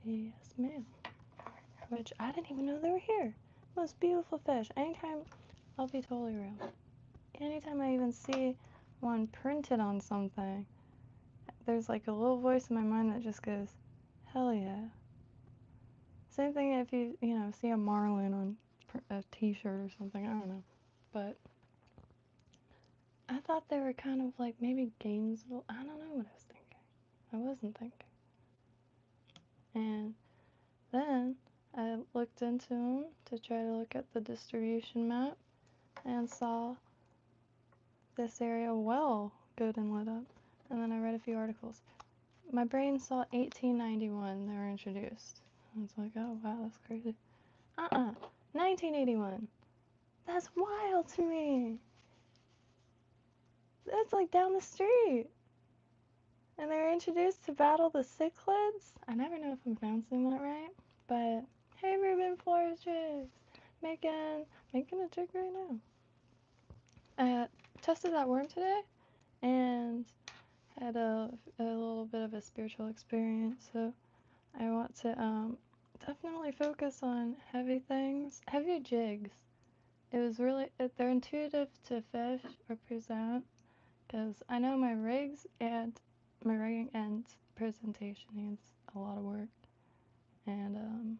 Yes, ma'am. Which I didn't even know they were here. Most beautiful fish. Anytime, I'll be totally real. Anytime I even see one printed on something, there's like a little voice in my mind that just goes, hell yeah. Same thing if you see a marlin on a t-shirt or something, I don't know. But I thought they were kind of like maybe Gainesville. I don't know what I was thinking. I wasn't thinking. And then I looked into them to try to look at the distribution map and saw this area well good and lit up. And then I read a few articles. My brain saw 1891 they were introduced. I was like, oh wow, that's crazy. 1981. That's wild to me. That's like down the street. And they were introduced to battle the cichlids. I never know if I'm pronouncing that right, but hey, Ruben Flores jigs, making a jig right now. I tested that worm today and had a little bit of a spiritual experience. So I want to definitely focus on heavy things, heavy jigs. It was really they're intuitive to fish or present because I know my rigging and presentation needs a lot of work. And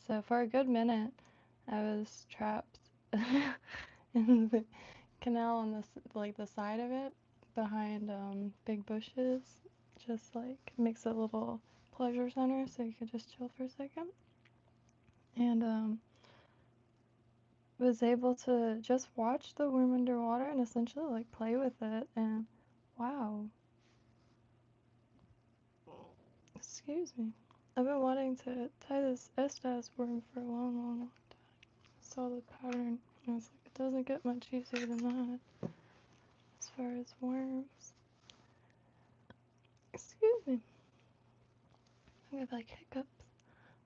so for a good minute, I was trapped in the canal on the side of it behind big bushes. Just like makes a little pleasure center so you could just chill for a second. And was able to just watch the worm underwater and essentially like play with it, and wow. Excuse me. I've been wanting to tie this Estes worm for a long time. Saw the pattern and I was like, it doesn't get much easier than that as far as worms. Excuse me. I'm gonna like hiccups.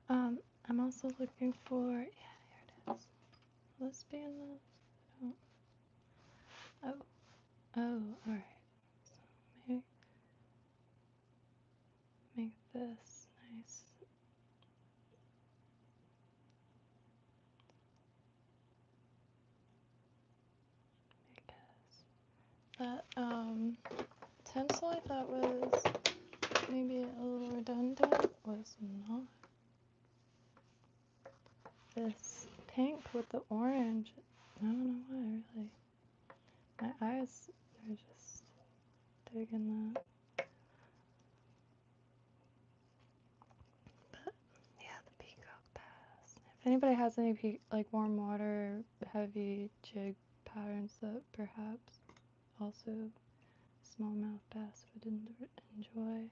I'm also looking for, yeah, here it is. Lesbian nose. Oh, alright. So make this nice. That tinsel I thought was maybe a little redundant was not. This pink with the orange, I don't know why, really. My eyes are just digging that. But yeah, the Peacock Pass. If anybody has any like warm water, heavy jig patterns that perhaps also smallmouth bass would enjoy.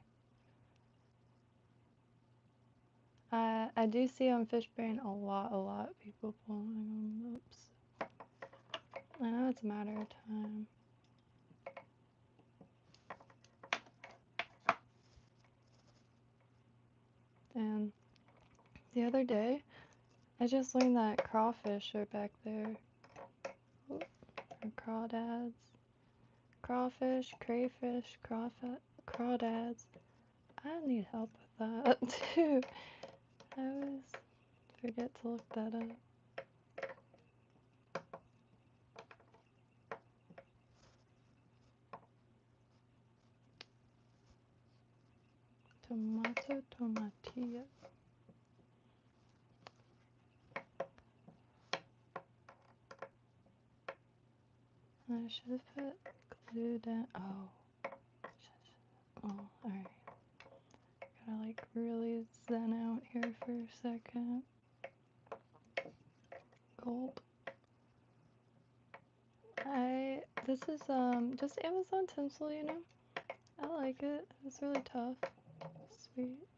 I do see on Fishbrain a lot people pulling on loops. I know it's a matter of time. And the other day, I just learned that crawfish are back there. Or crawdads. Crawfish, crayfish, crawdads. I need help with that too. I always forget to look that up. Tomatilla. I should have put glue down. Oh. Oh, alright. Gotta like really zen out here for a second. Gulp. This is just Amazon tinsel, you know? I like it. It's really tough. Sweet.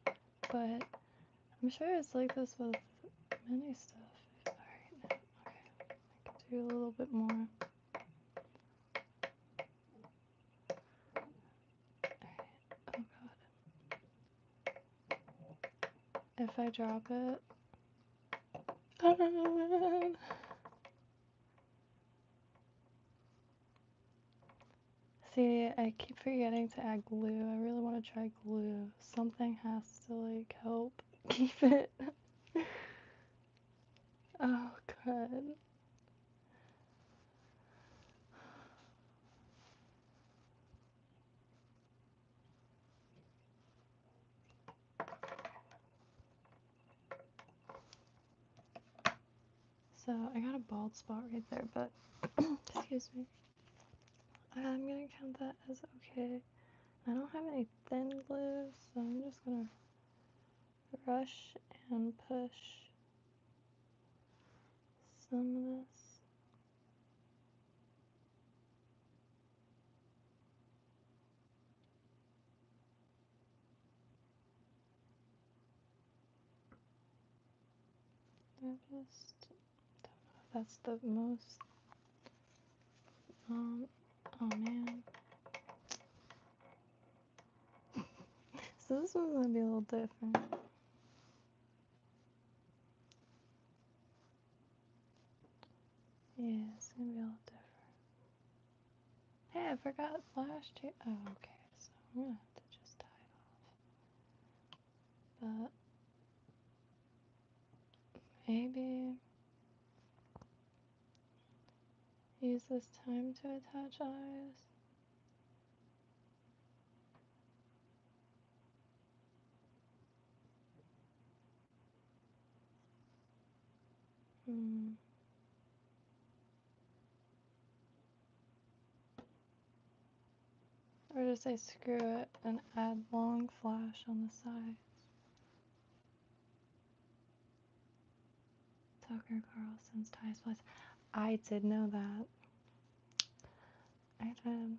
But I'm sure it's like this with many stuff. Alright, okay. I can do a little bit more. Alright. Oh god. If I drop it. See, I keep forgetting to add glue. I really want to try glue. Something has to like help keep it. Oh god. So I got a bald spot right there, but excuse me. I'm gonna count that as okay. I don't have any thin glue, so I'm just gonna brush and push some of this. I just don't know if that's the most. Oh man. So this one's gonna be a little different. Yeah, it's gonna be a little different. Hey, I forgot flash too. Oh, okay. So I'm gonna have to just tie it off. But maybe use this time to attach eyes. Or just say screw it and add long flash on the side. Tucker Carlson's ties place. I did know that. I did.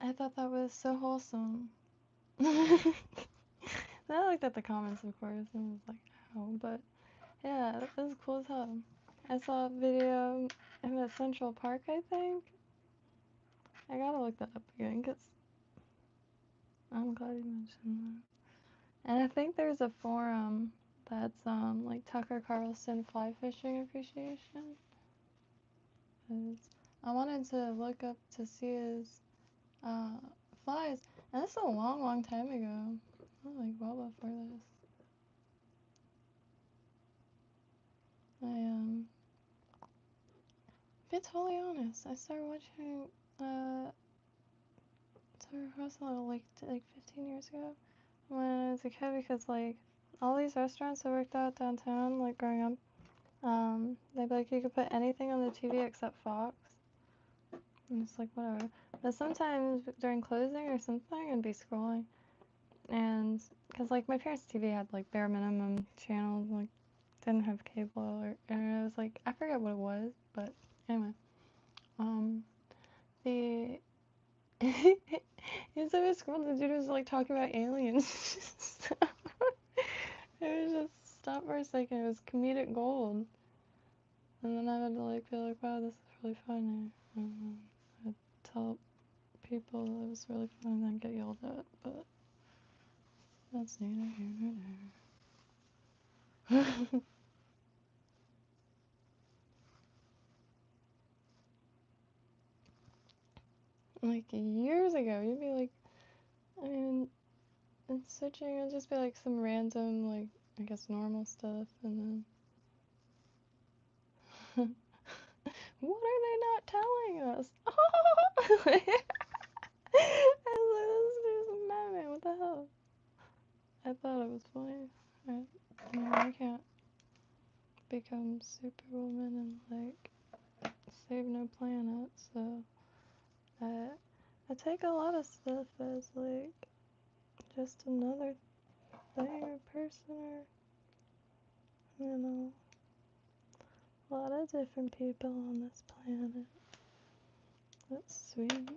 I thought that was so wholesome. I looked at the comments, of course, and was like, oh, but yeah, it was cool as hell. I saw a video in the Central Park, I think. I gotta look that up again, because I'm glad you mentioned that. And I think there's a forum that's like Tucker Carlson fly fishing appreciation. I wanted to look up to see his flies, and this is a long, long time ago. Like well before this. To be totally honest, I started watching Tucker Carlson like 15 years ago when I was a kid, because like all these restaurants I worked at downtown, like growing up, they'd be like you could put anything on the TV except Fox, and it's like whatever. But sometimes during closing or something, I'd be scrolling, and because like my parents' TV had like bare minimum channels, like didn't have cable, and it was like I forget what it was, but anyway, the and so I scrolled, the dude was like talking about aliens. It was just stop for a second. It was comedic gold, and then I had to like be like, wow, this is really funny. I'd tell people that it was really funny, and then get yelled at, but that's neither here nor there. Like years ago, you'd be like, I mean, in searching, it'd just be like some random, like, I guess normal stuff, and then what are they not telling us? I was like, this dude's madman, what the hell? I thought it was funny. I can't become Superwoman and like save no planet, so I take a lot of stuff as like just another thing or person or, you know, a lot of different people on this planet. That's sweet.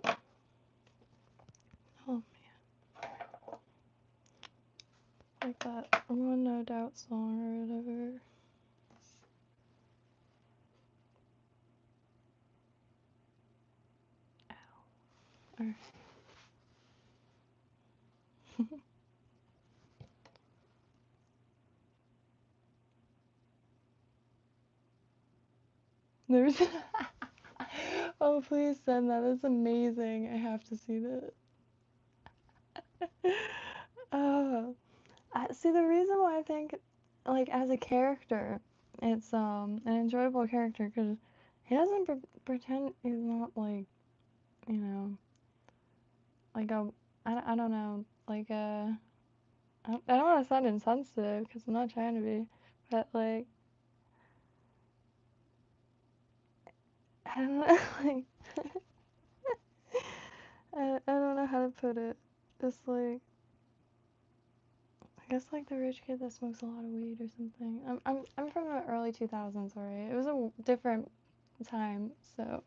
Oh man. Like that One No Doubt song or whatever. Ow. Alright. There's oh, please send that. That's amazing. I have to see that. Oh, see, the reason why I think, like, as a character, it's an enjoyable character because he doesn't pretend he's not like, you know, like I don't know, like I don't want to sound insensitive because I'm not trying to be, but like I don't know, like I don't know how to put it. Just like I guess like the rich kid that smokes a lot of weed or something. I'm from the early 2000s, alright. It was a different time, so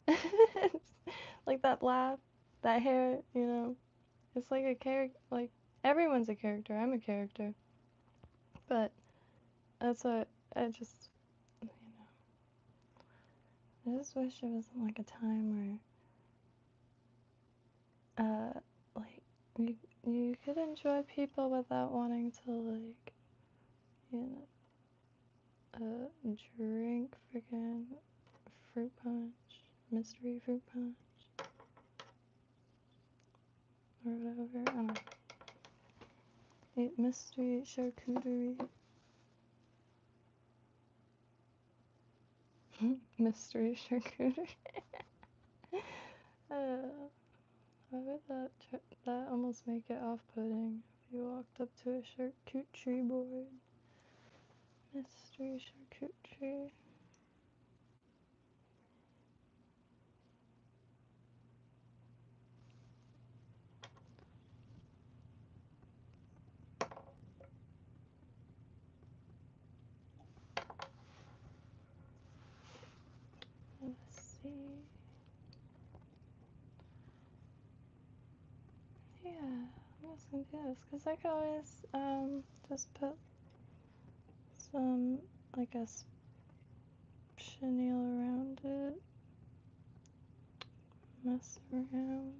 it's like that laugh, that hair, you know. It's like a character. Like everyone's a character. I'm a character, but that's what I just, you know. I just wish it wasn't like a time where, like you could enjoy people without wanting to like, you know, drink freaking fruit punch, mystery fruit punch, or whatever. I don't know. Eat mystery charcuterie. Mystery charcuterie. Why would that almost make it off-putting if you walked up to a charcuterie board? Mystery charcuterie. Let's see. Yeah, I'm just gonna do this because I could always just put some like a chenille around it, mess around.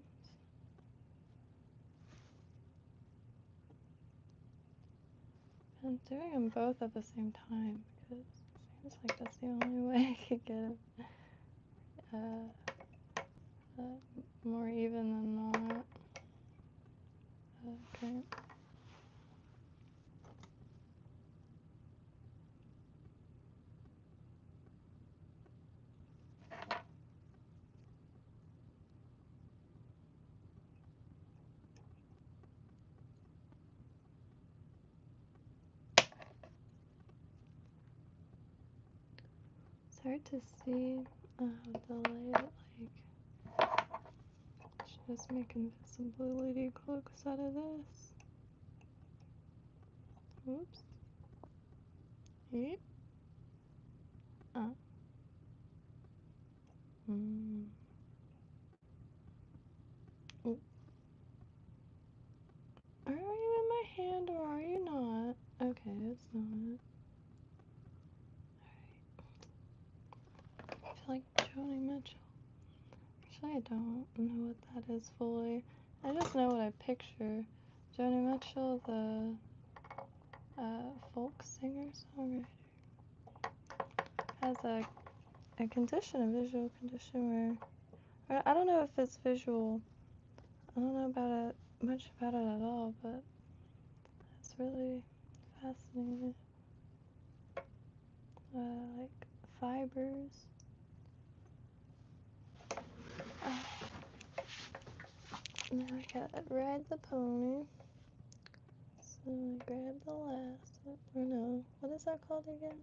I'm doing them both at the same time because it seems like that's the only way I could get it more even than not. Okay. It's hard to see the light, like, just make invisibility cloaks out of this. Oops. Yep. Oh. Are you in my hand or are you not? Okay, it's not. Alright. I feel like Joni Mitchell. Actually, I don't know what that is fully. I just know what I picture. Joni Mitchell, the folk singer songwriter, has a condition, a visual condition where I don't know if it's visual. I don't know about it much about it at all, but it's really fascinating. Like fibers. Now I gotta ride the pony. So I grab the last, or no, what is that called again?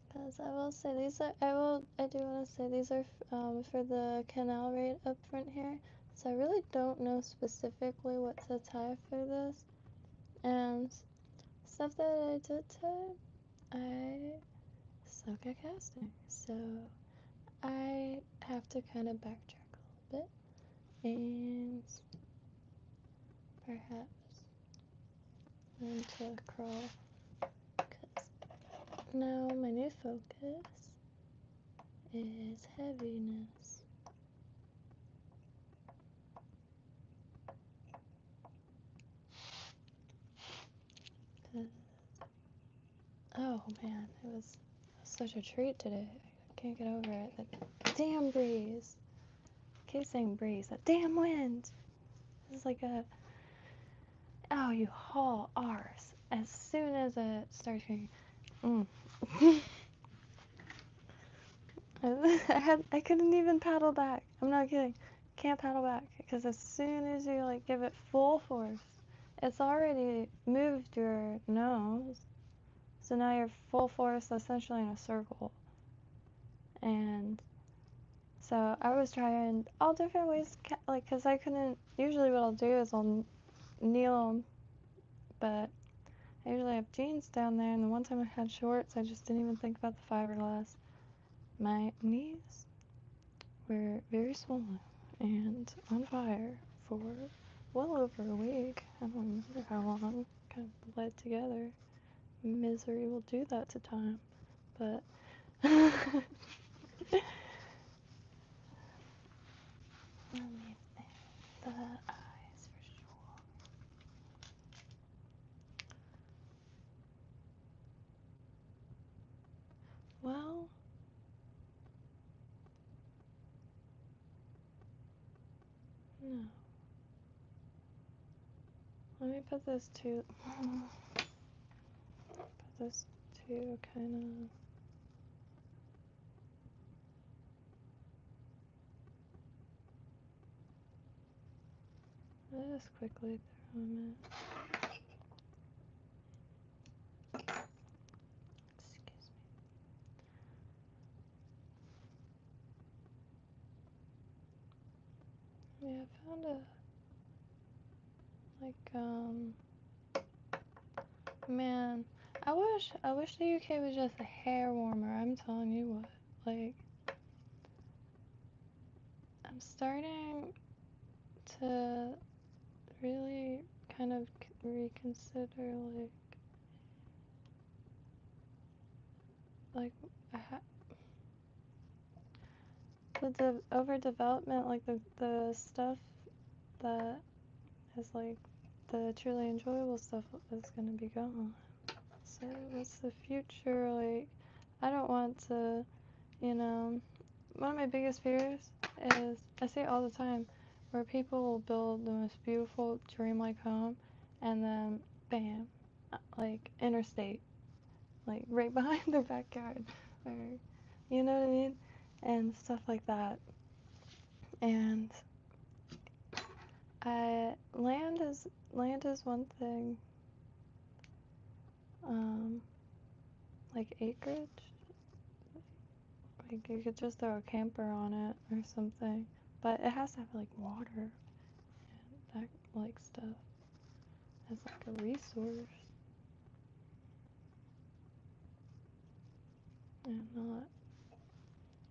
Because I will say these are, I do want to say these are for the Canal rate up front here. So I really don't know specifically what to tie for this. And stuff that I did tie, I suck at casting. So I have to kind of backtrack a little bit and perhaps learn to crawl. Because now my new focus is heaviness. Oh man, it was such a treat today. I can't get over it. That damn breeze. I keep saying breeze. That damn wind. It's like a. Oh, you haul R's as soon as it starts getting. I couldn't even paddle back. I'm not kidding. Can't paddle back because as soon as you like give it full force, it's already moved your nose. So now you're full force essentially in a circle. And so I was trying all different ways, like, because I couldn't, usually what I'll do is I'll kneel, but I usually have jeans down there, and the one time I had shorts, I just didn't even think about the fiberglass. My knees were very swollen and on fire for well over a week. I don't remember how long, kind of bled together. Misery will do that to time, but let me think. The eyes for sure. Well, no. Let me put those two. Put those two kind of. I'll just quickly throw them in. Excuse me. Yeah, I found a. Man, I wish the UK was just a hair warmer. I'm telling you what, like, I'm starting to really kind of reconsider, like, the overdevelopment, like the stuff that is like the truly enjoyable stuff is gonna be gone. So what's the future like? I don't want to, one of my biggest fears is I see it all the time where people will build the most beautiful dreamlike home and then bam, like interstate, like right behind their backyard, or you know what I mean, and stuff like that. And land is one thing, like acreage. Like you could just throw a camper on it or something, but it has to have like water and that like stuff as like a resource. I'm not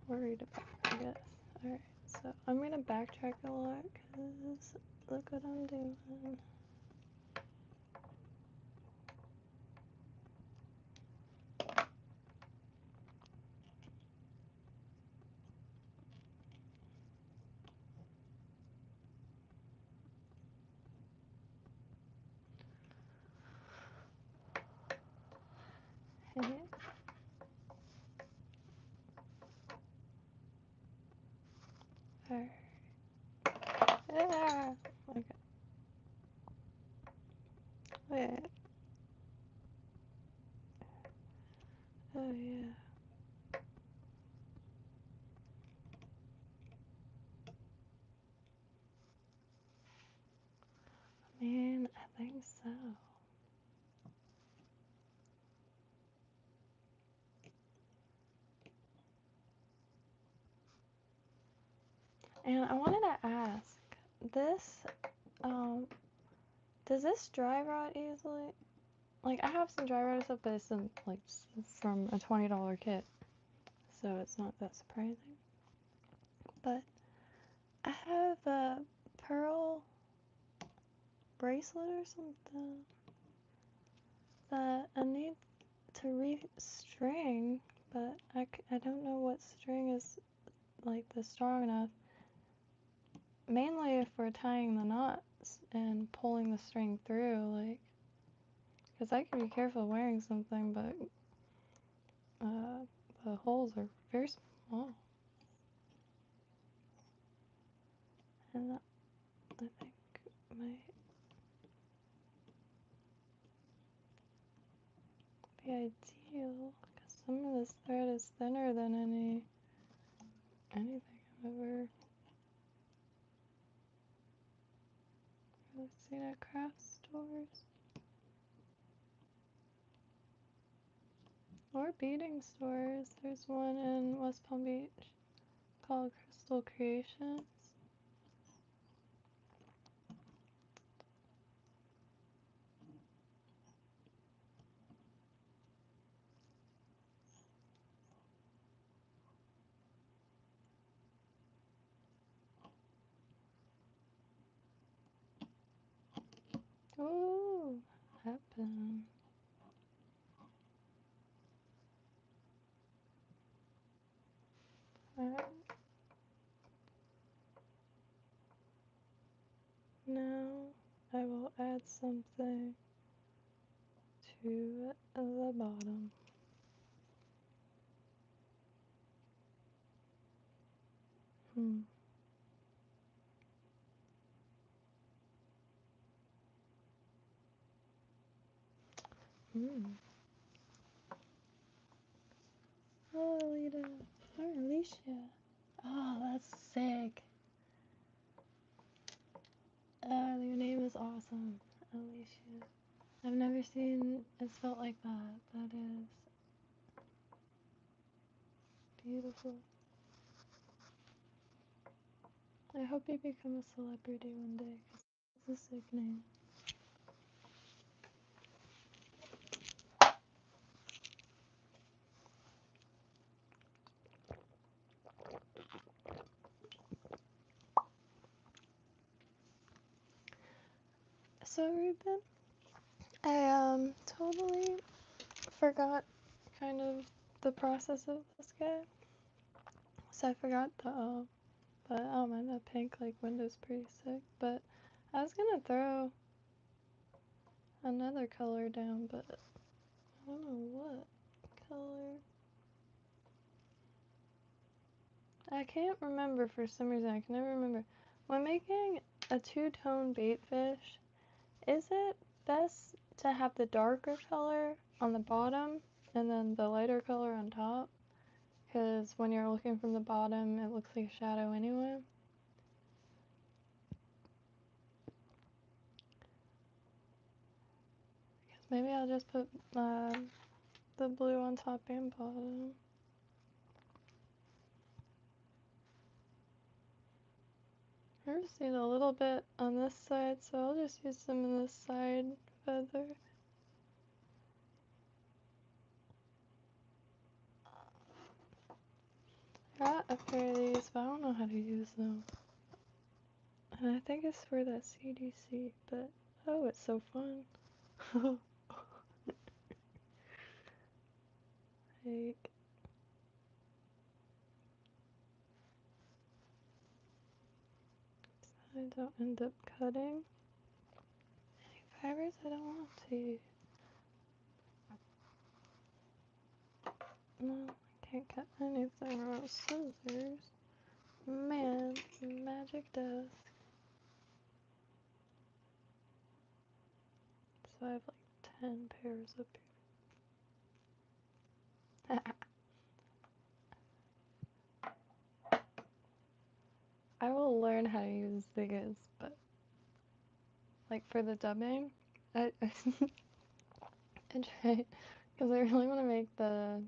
worried about, I guess. Alright, so I'm gonna backtrack a lot because look what I'm doing. Alright. Yeah. Okay. Wait. Oh yeah. Man, I think so. And I wanted to ask, this, does this dry rot easily? Like, I have some dry rot stuff, but it's like from a $20 kit, so it's not that surprising. But I have a pearl bracelet or something that I need to restring, but I don't know what string is like the strong enough. Mainly if we're tying the knots and pulling the string through, like, because I can be careful wearing something, but the holes are very small. And that, I think, might be ideal, because some of this thread is thinner than anything I've ever really seen at craft stores. Or beading stores. There's one in West Palm Beach called Crystal Creations. Ooh, happened. Alright. Now I will add something to the bottom. Hmm. Hmm. Oh, Alita. Or Alicia. Oh, that's sick. Your name is awesome, Alicia. I've never seen it spelled like that. That is beautiful. I hope you become a celebrity one day, because it's a sick name. So, Ruben, I totally forgot kind of the process of this guy. So I forgot the but I don't mind, that pink like window's pretty sick. But I was gonna throw another color down, but I don't know what color. I can't remember for some reason. I can never remember. When making a two-tone bait fish, is it best to have the darker color on the bottom and then the lighter color on top? Because when you're looking from the bottom, it looks like a shadow anyway. Maybe I'll just put the blue on top and bottom. I just need a little bit on this side, so I'll just use some of this side feather. I got a pair of these, but I don't know how to use them. And I think it's for that CDC, but oh, it's so fun. Like, so I don't end up cutting any fibers I don't want to. No, I can't cut anything without scissors. Man, magic dust. So I have like 10 pairs up here. big is, but like for the dubbing, I tried because I really want to make the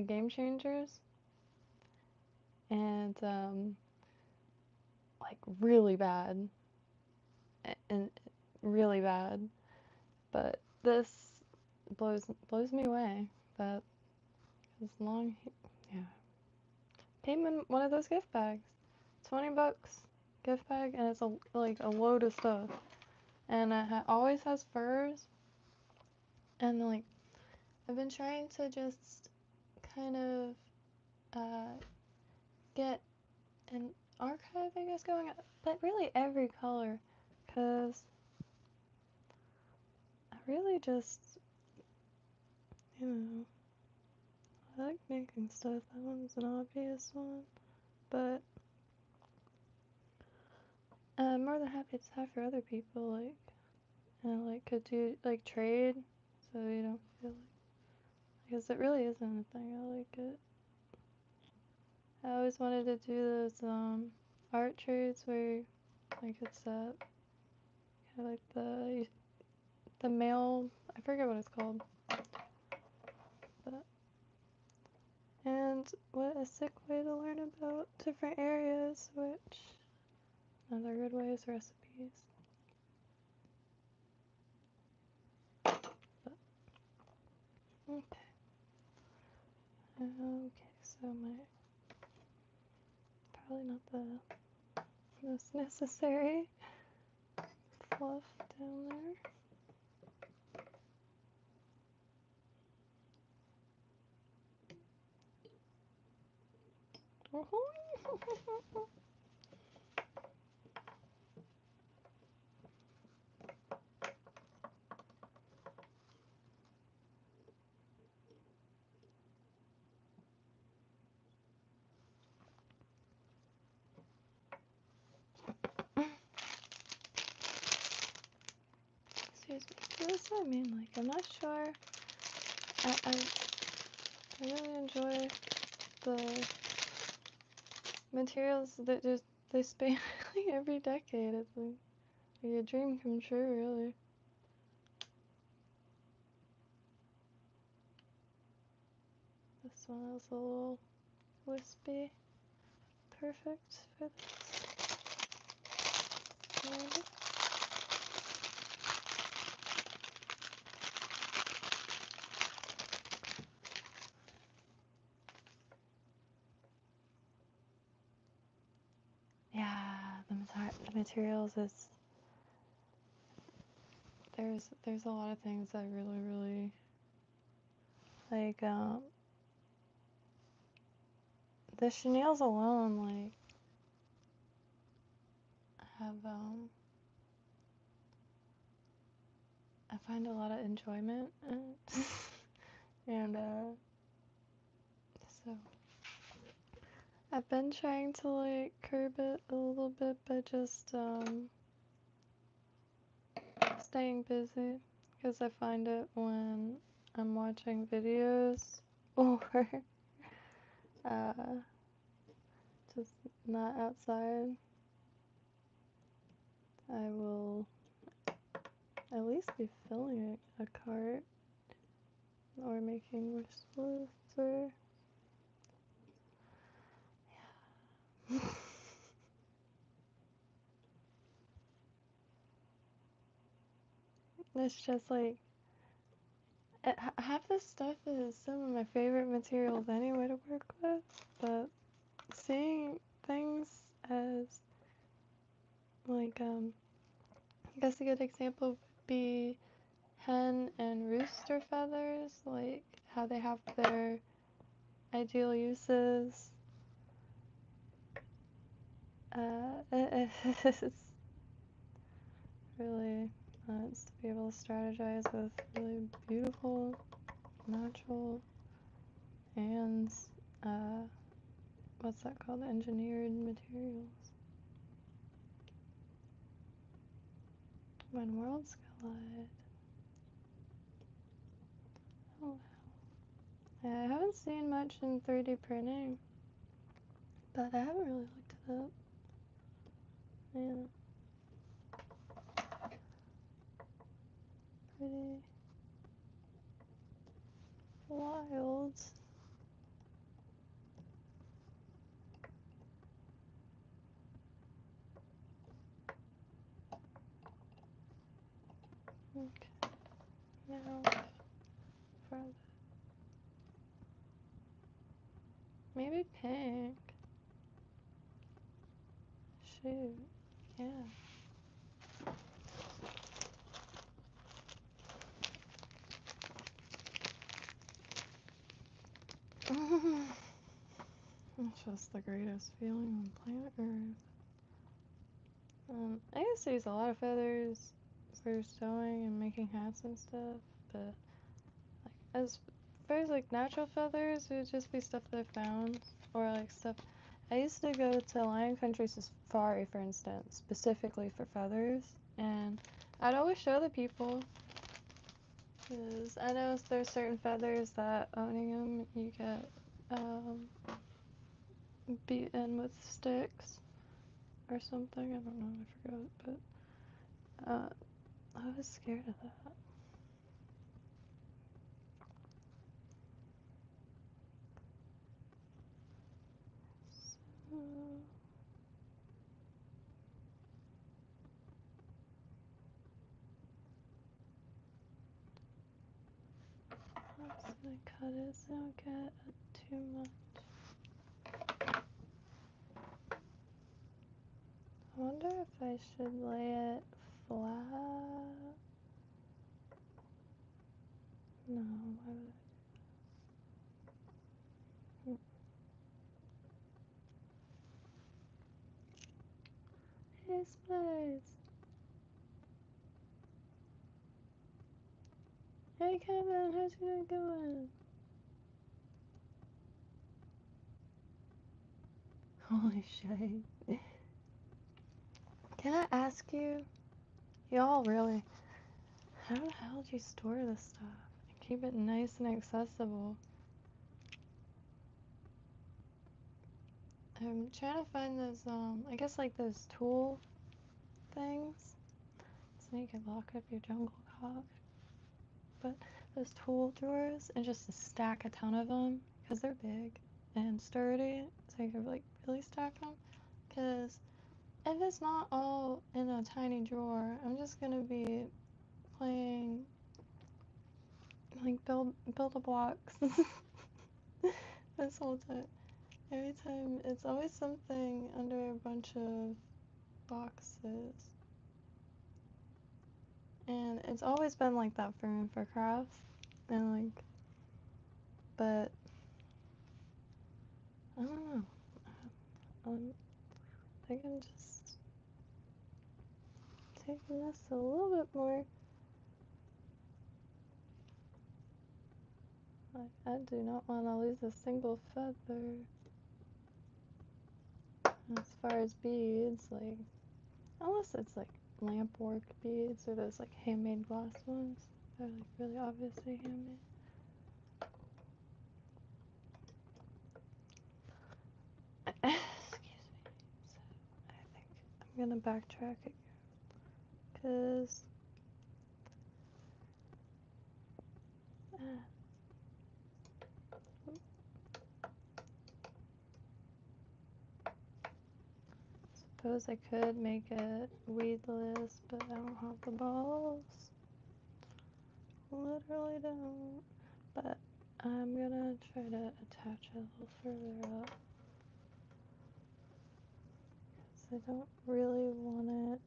game changers and like really bad and really bad, but this blows me away. That is long, yeah. Came in one of those gift bags, $20 gift bag, and it's like a load of stuff, and it always has furs, and like I've been trying to just kind of get an archive, I guess, going, but really every color, because I really just, you know, I like making stuff. That one's an obvious one, but I'm more than happy to have for other people, like, and like could do like trade, so you don't feel like, because it really isn't a thing. I like it. I always wanted to do those art trades where like it's kind of like the mail, I forget what it's called, but, and what a sick way to learn about different areas, which another good way is recipes. But, okay, so my, probably not the most necessary fluff down there. Excuse me. So that's what I mean. Like, I'm not sure. I really enjoy the materials that just they span like every decade. It's like a dream come true, really. This one is a little wispy. Perfect for this. Maybe. Yeah, the materials is there's a lot of things I really like. The chenilles alone, like, have I find a lot of enjoyment in it. And so I've been trying to like curb it a little bit by just staying busy, because I find it when I'm watching videos or just not outside, I will at least be filling a cart or making wish lists or yeah. It's just like half this stuff is some of my favorite materials anyway to work with, but seeing things as like I guess a good example would be hen and rooster feathers, like how they have their ideal uses. It's really nice to be able to strategize with really beautiful, natural, and what's that called? Engineered materials. When worlds collide. Oh wow. Yeah, I haven't seen much in 3D printing, but I haven't really looked it up. Yeah. pretty wild. Okay, now for maybe pink. Shoot, yeah. It's just the greatest feeling on planet Earth. I used to use a lot of feathers for sewing and making hats and stuff, but like as far as like natural feathers, it would just be stuff that I found, or like stuff. I used to go to Lion Country Safari, for instance, specifically for feathers, and I'd always show the people, because I know there's certain feathers that owning them you get beaten with sticks or something. I don't know, I forgot, but I was scared of that. So, I'm just gonna cut it so I don't get too much. I wonder if I should lay it flat. No, why would I? Hey, Spice! Hey, Kevin, how's your day going? Holy shit. Can I ask you, y'all really, how the hell do you store this stuff and keep it nice and accessible? I'm trying to find those, I guess like those tool things, so you can lock up your jungle cog. But those tool drawers, and just to stack a ton of them, because they're big and sturdy, so you can like really stack them. Because if it's not all in a tiny drawer, I'm just gonna be playing like build a blocks this whole time. Every time, it's always something under a bunch of boxes. And it's always been like that for me for crafts. And like, but I don't know. I think I'm just taking this a little bit more. Like, I do not want to lose a single feather. As far as beads, like, unless it's like lamp work beads or those like handmade glass ones. They're like really obviously handmade. Excuse me. So I think I'm gonna backtrack again, cause suppose I could make it weedless, but I don't have the balls. Literally don't. But I'm gonna try to attach it a little further up, because I don't really want it.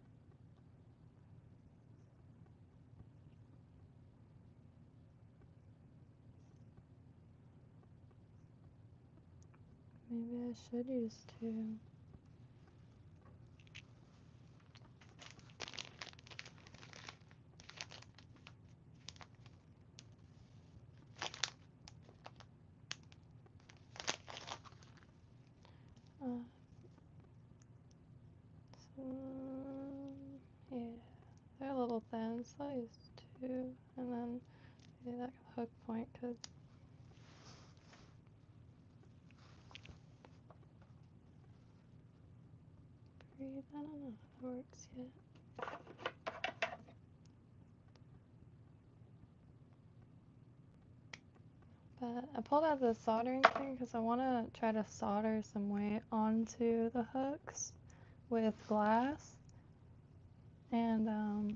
Maybe I should use two. So, yeah, they're a little thin, so I use two, and then maybe that hook point could. Breathe. I don't know if that works yet. But I pulled out the soldering thing because I want to try to solder some weight onto the hooks with glass. And I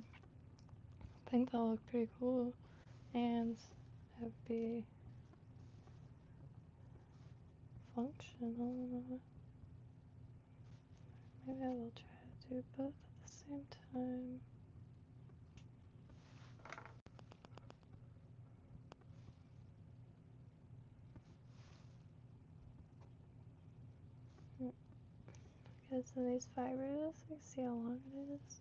think that'll look pretty cool. And it'd be functional. Maybe I will try to do both at the same time. Because in these fibers, you see how long it is.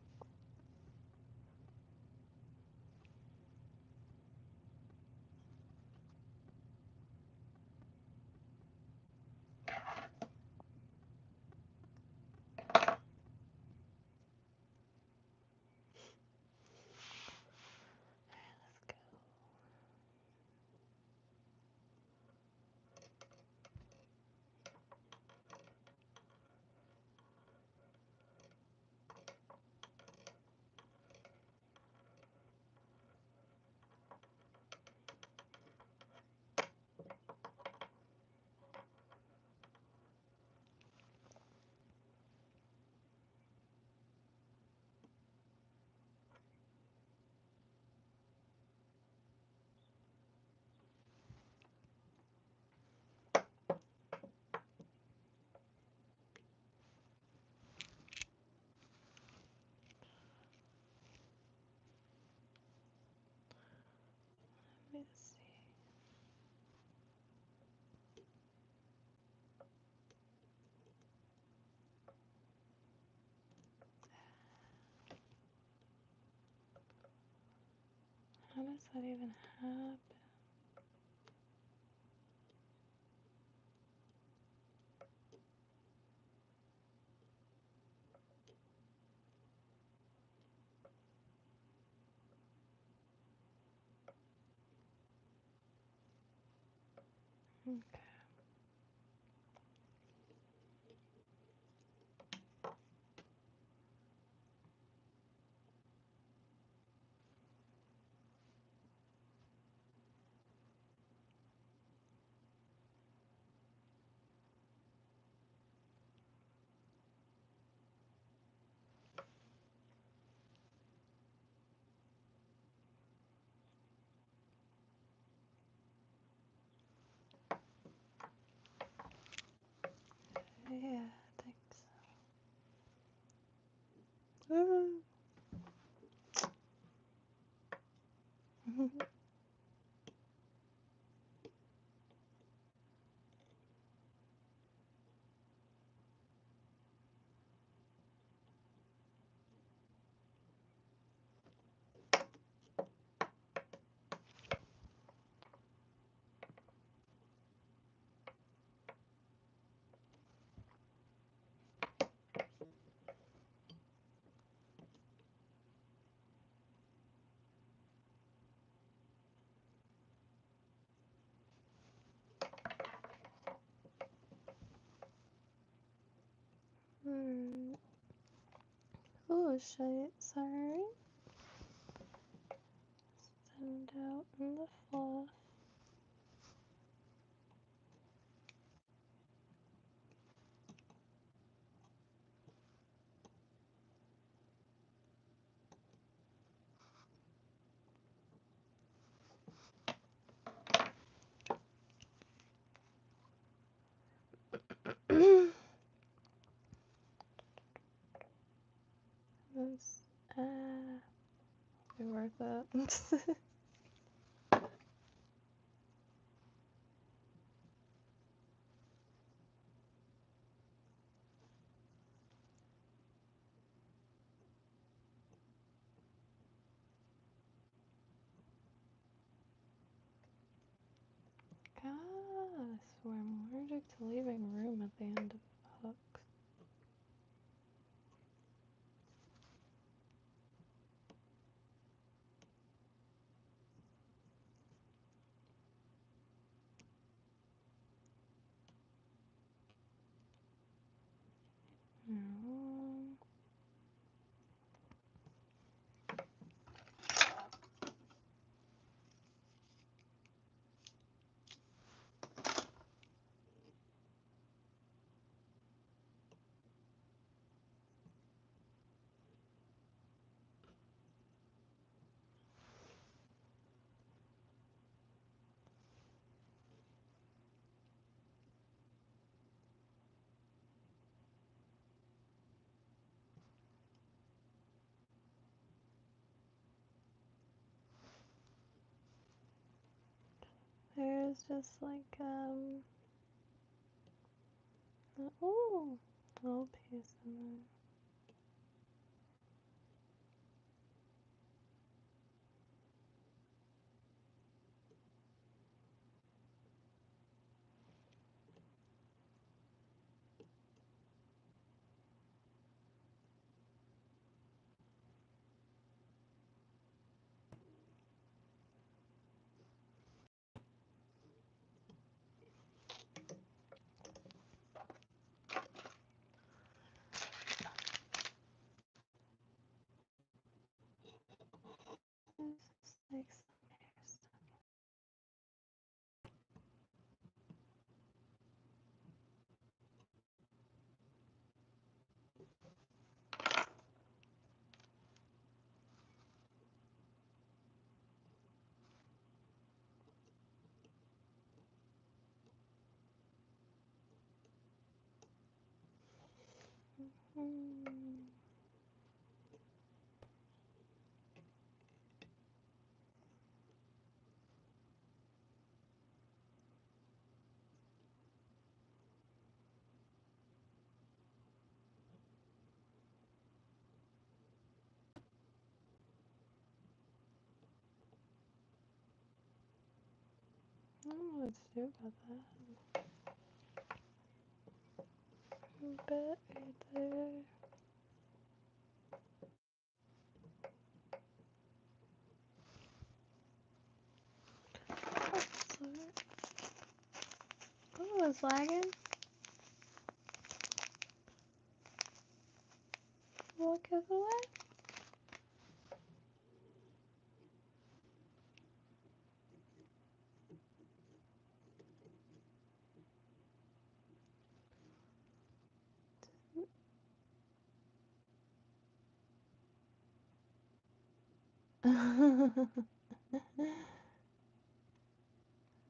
Let me see. How does that even happen? Okay. Yeah, I think so. Alright. Oh shit, sorry. Send out in the fluff. This be worth it. God, I swear I'm allergic to leaving room at the end of hooks. No. is just like, oh, little piece in there. Just like some hair stuff. I don't know what to do about that. Bit right there. Oh, it's lagging. Walk it away.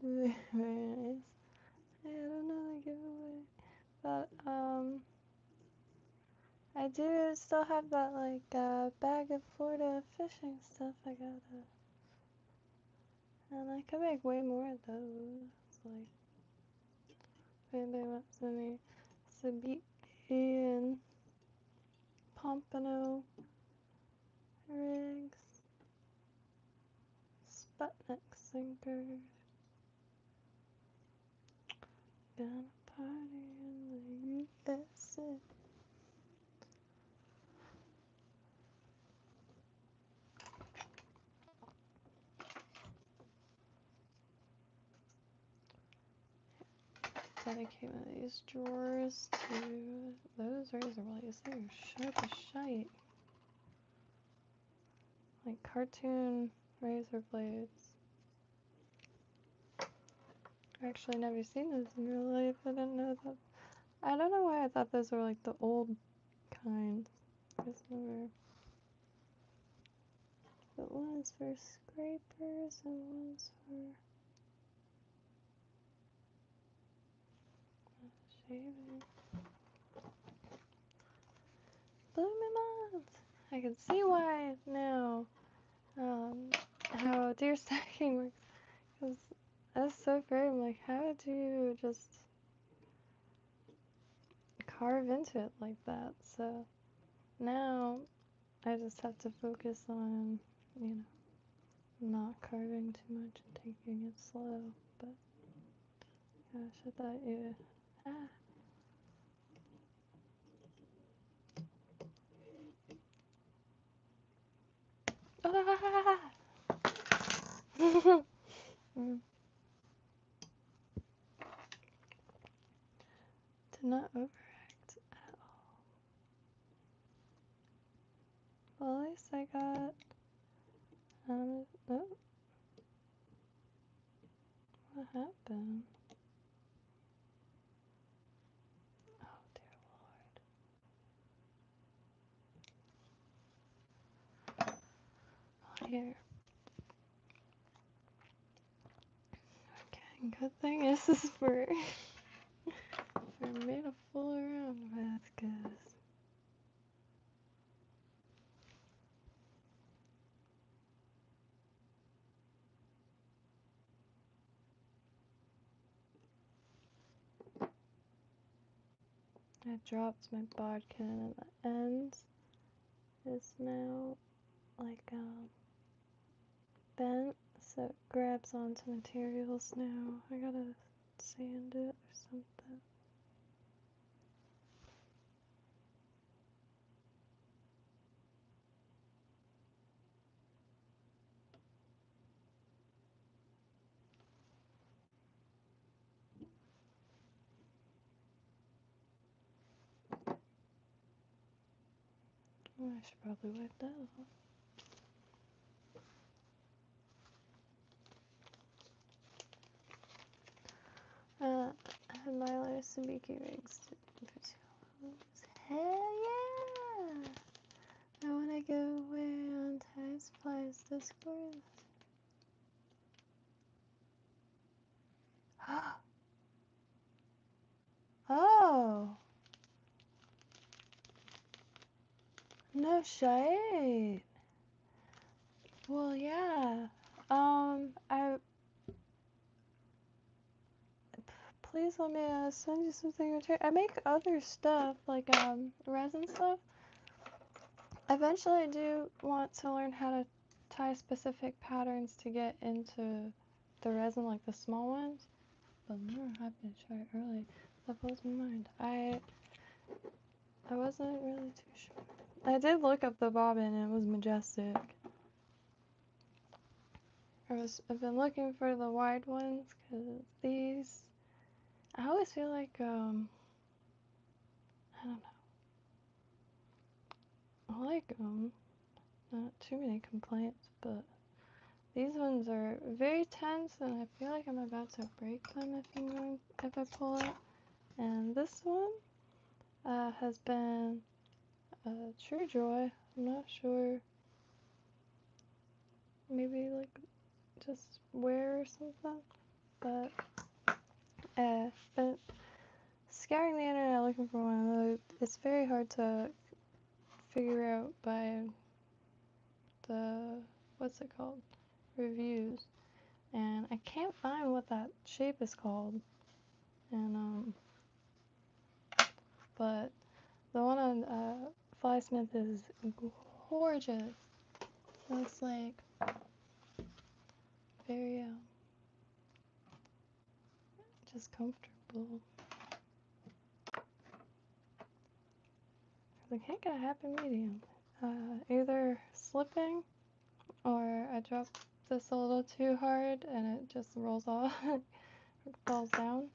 Very nice. Yeah, I don't know the giveaway, but I do still have that like bag of Florida fishing stuff I gotta, and I can make way more of those. Like if anybody wants any sabiki and pompano rigs, Sputnik sinkers, gonna party in the USA. Dedicate one of these drawers to those razor blades. They're sharp as shite. Like cartoon razor blades. I've actually never seen those in real life. I didn't know that. I don't know why I thought those were like the old kinds. There's never. But one's for scrapers and one's for shaving. Blooming months! I can see why now. How deer stacking works. Because that's so great. I'm like, how do you just carve into it like that? So now I just have to focus on, not carving too much and taking it slow. But gosh, I thought you. Ah. Ah. To not overact at all. Well, at least I got. Oh, what happened? Oh dear Lord. Here. Okay, good thing this is for me to fool around with, cause I dropped my bodkin and the end is now like bent, so it grabs onto materials now. I gotta sand it or something. Oh, I should probably wipe that off. I had my latest Sabiki rigs. Hell yeah! I wanna go away on Thai Supplies Discord. Oh! No shade! Well, yeah. Please let me send you something in return. I make other stuff, like resin stuff. Eventually I do want to learn how to tie specific patterns to get into the resin, like the small ones. But I'm more happy to try it early. That blows my mind. I wasn't really too sure. I did look up the bobbin and it was majestic. I've been looking for the wide ones because these, I always feel like, I don't know. I like them. Not too many complaints, but these ones are very tense and I feel like I'm about to break them if I pull it. And this one has been a true joy. I'm not sure. Maybe like just wear or something. But scouring the internet looking for one, it's very hard to figure out by the, what's it called, reviews, and I can't find what that shape is called, and but the one on Flysmith is gorgeous. So it's like very just comfortable. I can't get a happy medium. Either slipping or I drop this a little too hard and it just rolls off, falls down,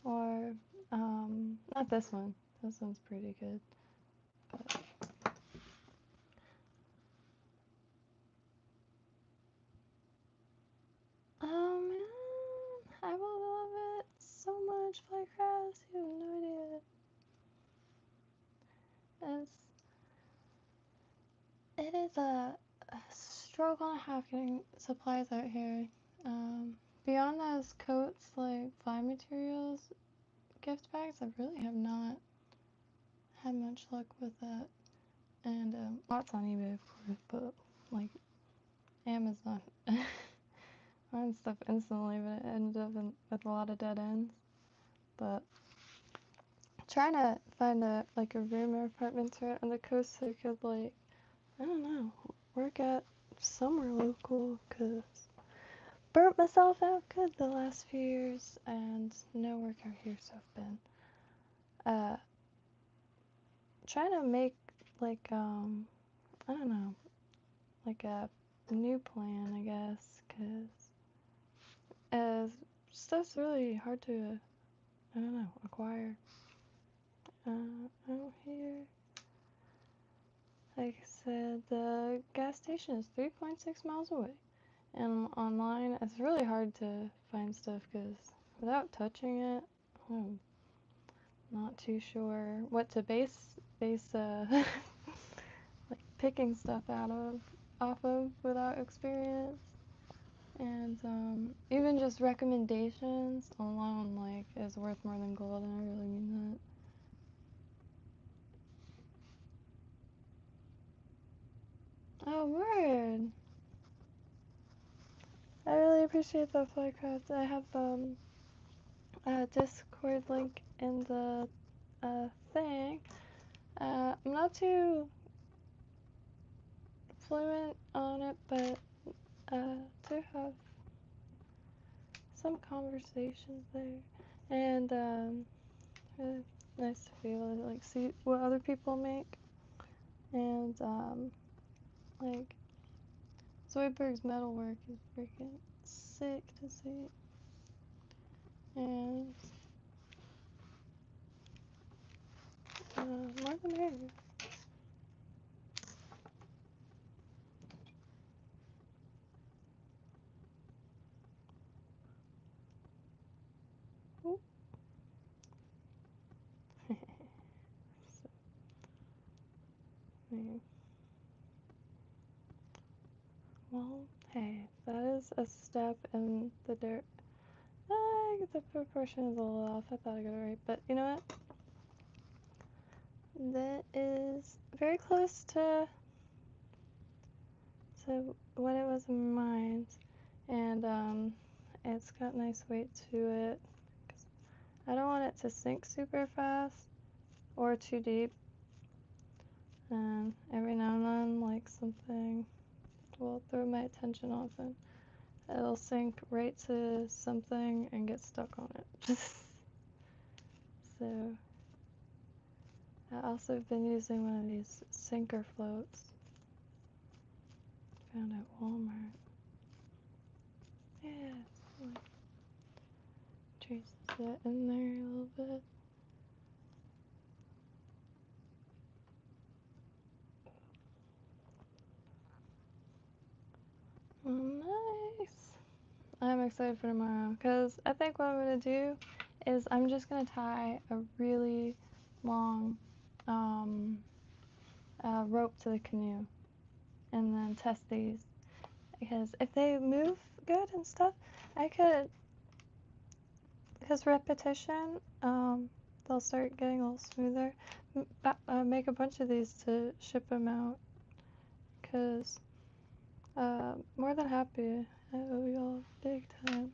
or not this one. This one's pretty good. But oh man, I will love it so much, Flycraft. You have no idea. It is a struggle and a half getting supplies out here. Beyond those coats, like fly materials, gift bags, I really have not had much luck with that. And lots on eBay, of course, but like Amazon. I find stuff instantly, but it ended up with a lot of dead ends. But trying to find a room or apartment right on the coast so I could, like, I don't know, work at somewhere local, because burnt myself out good the last few years and no work out here, so I've been trying to make like I don't know, like a new plan, I guess, because stuff's really hard to, I don't know, acquire out here. Like I said, the gas station is 3.6 miles away, and online it's really hard to find stuff because without touching it, I'm not too sure what to base like picking stuff off of without experience. And even just recommendations alone, like, is worth more than gold, and I really mean that. Oh, word! I really appreciate that, Flycraft. I have a Discord link in the thing. I'm not too fluent on it, but do have some conversations there, and really nice to be able to like see what other people make, and like Zoidberg's metalwork is freaking sick to see, and more the merrier. Ooh. So, yeah. Well, hey, that is a step in the dirt. The proportion is a little off. I thought I got it right, but you know what? That is very close to what it was in mind, and it's got nice weight to it. 'Cause I don't want it to sink super fast or too deep. And every now and then, like something will throw my attention off and it'll sink right to something and get stuck on it. So I also have been using one of these sinker floats. Found at Walmart. Yeah, like traces it in there a little bit. Nice. I'm excited for tomorrow because I think what I'm gonna do is I'm just gonna tie a really long rope to the canoe and then test these, because if they move good and stuff, I could, because repetition, they'll start getting a little smoother. Make a bunch of these to ship them out, because more than happy. I owe y'all big time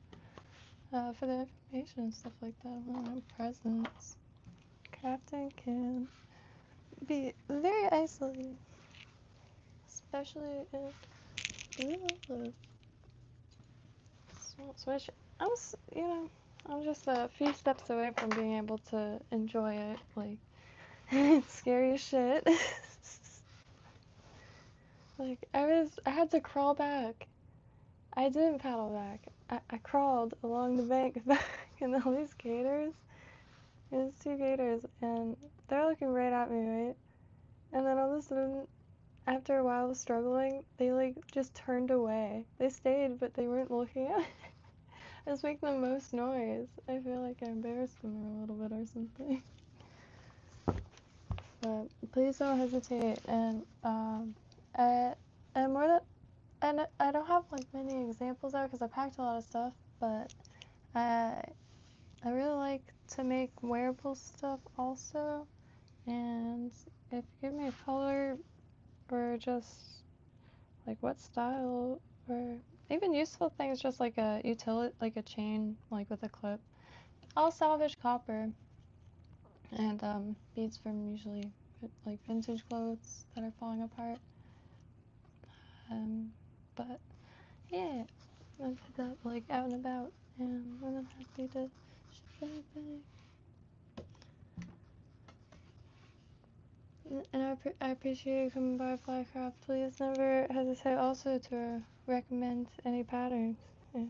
for the information and stuff like that. And presents. Crafting can be very isolating, especially if you live small. Switch. I'm just a few steps away from being able to enjoy it. Like, it's scary as shit. Like, I had to crawl back. I didn't paddle back. I crawled along the bank back, and all these gators. There's two gators, and they're looking right at me, right? And then all of a sudden, after a while of struggling, they like just turned away. They stayed, but they weren't looking at me. I was making the most noise. I feel like I embarrassed them a little bit or something. But please don't hesitate. And and more that, and I don't have like many examples out because I packed a lot of stuff. But I really like to make wearable stuff also. And if you give me a color or just like what style, or even useful things, just like a utility, like a chain, like with a clip. I'll salvage copper and beads from usually like vintage clothes that are falling apart. But yeah, I did that like out and about, and I'm happy to ship anything. And I appreciate you coming by Flycraft. Please never hesitate also to recommend any patterns. Yes,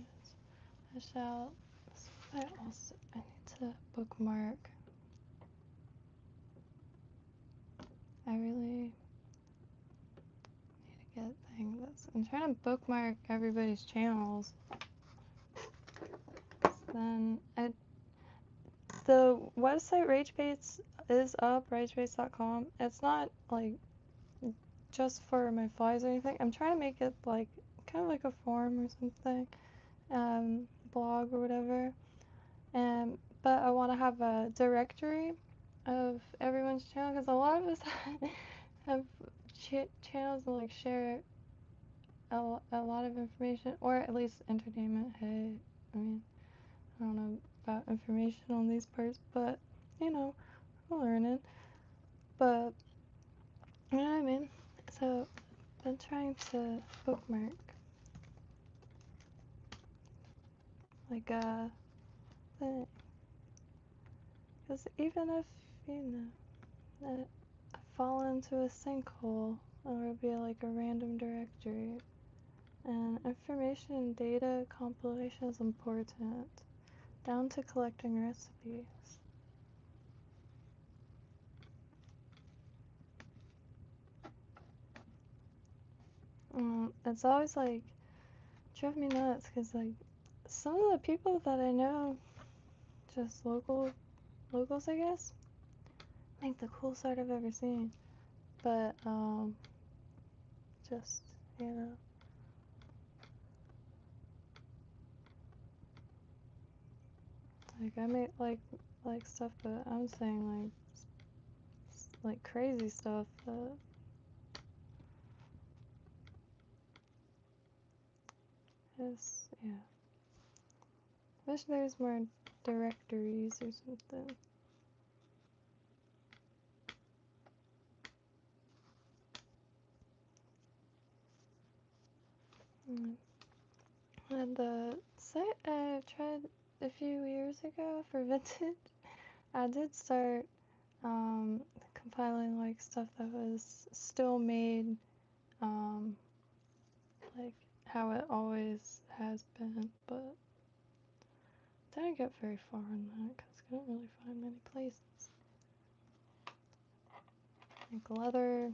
I shall. I need to bookmark. I really need to get things. I'm trying to bookmark everybody's channels. Then the website RageBaits is up, ragebase.com. It's not like just for my flies or anything. I'm trying to make it like kind of like a forum or something, blog or whatever. But I want to have a directory of everyone's channel, because a lot of us have channels that like share a lot of information, or at least entertainment. Hey, I mean, I don't know about information on these parts, but you know, learning. But, you know what I mean? So, I've been trying to bookmark. Like, thing. Because even if, you know, I fall into a sinkhole, it'll be like a random directory. And information and data compilation is important, down to collecting recipes. It's always like, drove me nuts, because like, some of the people that I know, just locals I guess, think the coolest art I've ever seen. But, just, you know. Like, I make, like stuff, but I'm saying, like crazy stuff that is, yeah. Wish there was more directories or something. And the site I tried a few years ago for vintage, I did start compiling like stuff that was still made, like how it always has been, but didn't get very far in that because I couldn't really find many places. Like leather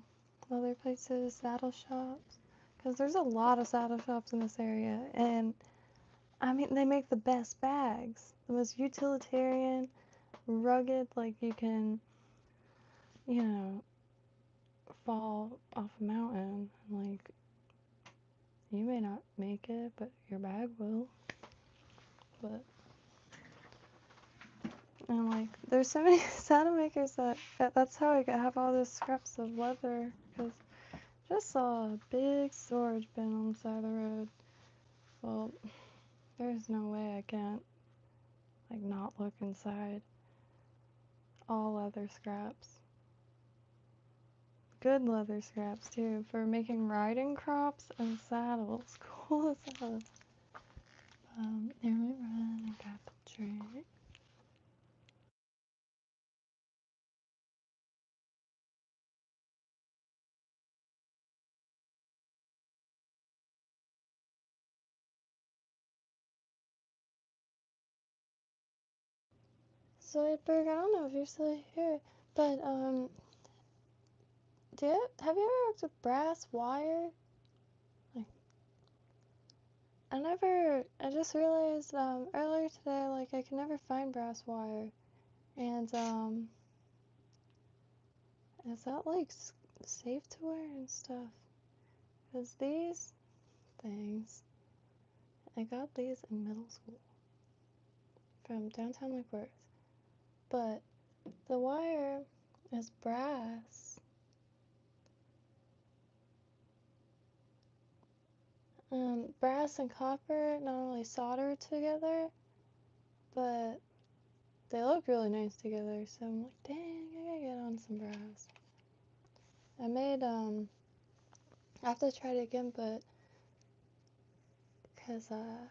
places, saddle shops, because there's a lot of saddle shops in this area, and I mean they make the best bags, the most utilitarian, rugged, like you can, you know, fall off a mountain, like you may not make it, but your bag will. But and like there's so many saddle makers that's how I have all those scraps of leather, because just saw a big storage bin on the side of the road. Well, there's no way I can't like not look inside. All leather scraps. Good leather scraps too, for making riding crops and saddles. Cool as hell. Here we run and grab a drink. Soydberg, I don't know if you're still here, but have you ever worked with brass wire? Like, I just realized earlier today, like I can never find brass wire, and is that like safe to wear and stuff? Because these things, I got these in middle school from downtown Lake Worth, but the wire is brass. Brass and copper not only solder together, but they look really nice together. So I'm like, dang, I gotta get on some brass. I have to try it again, but because I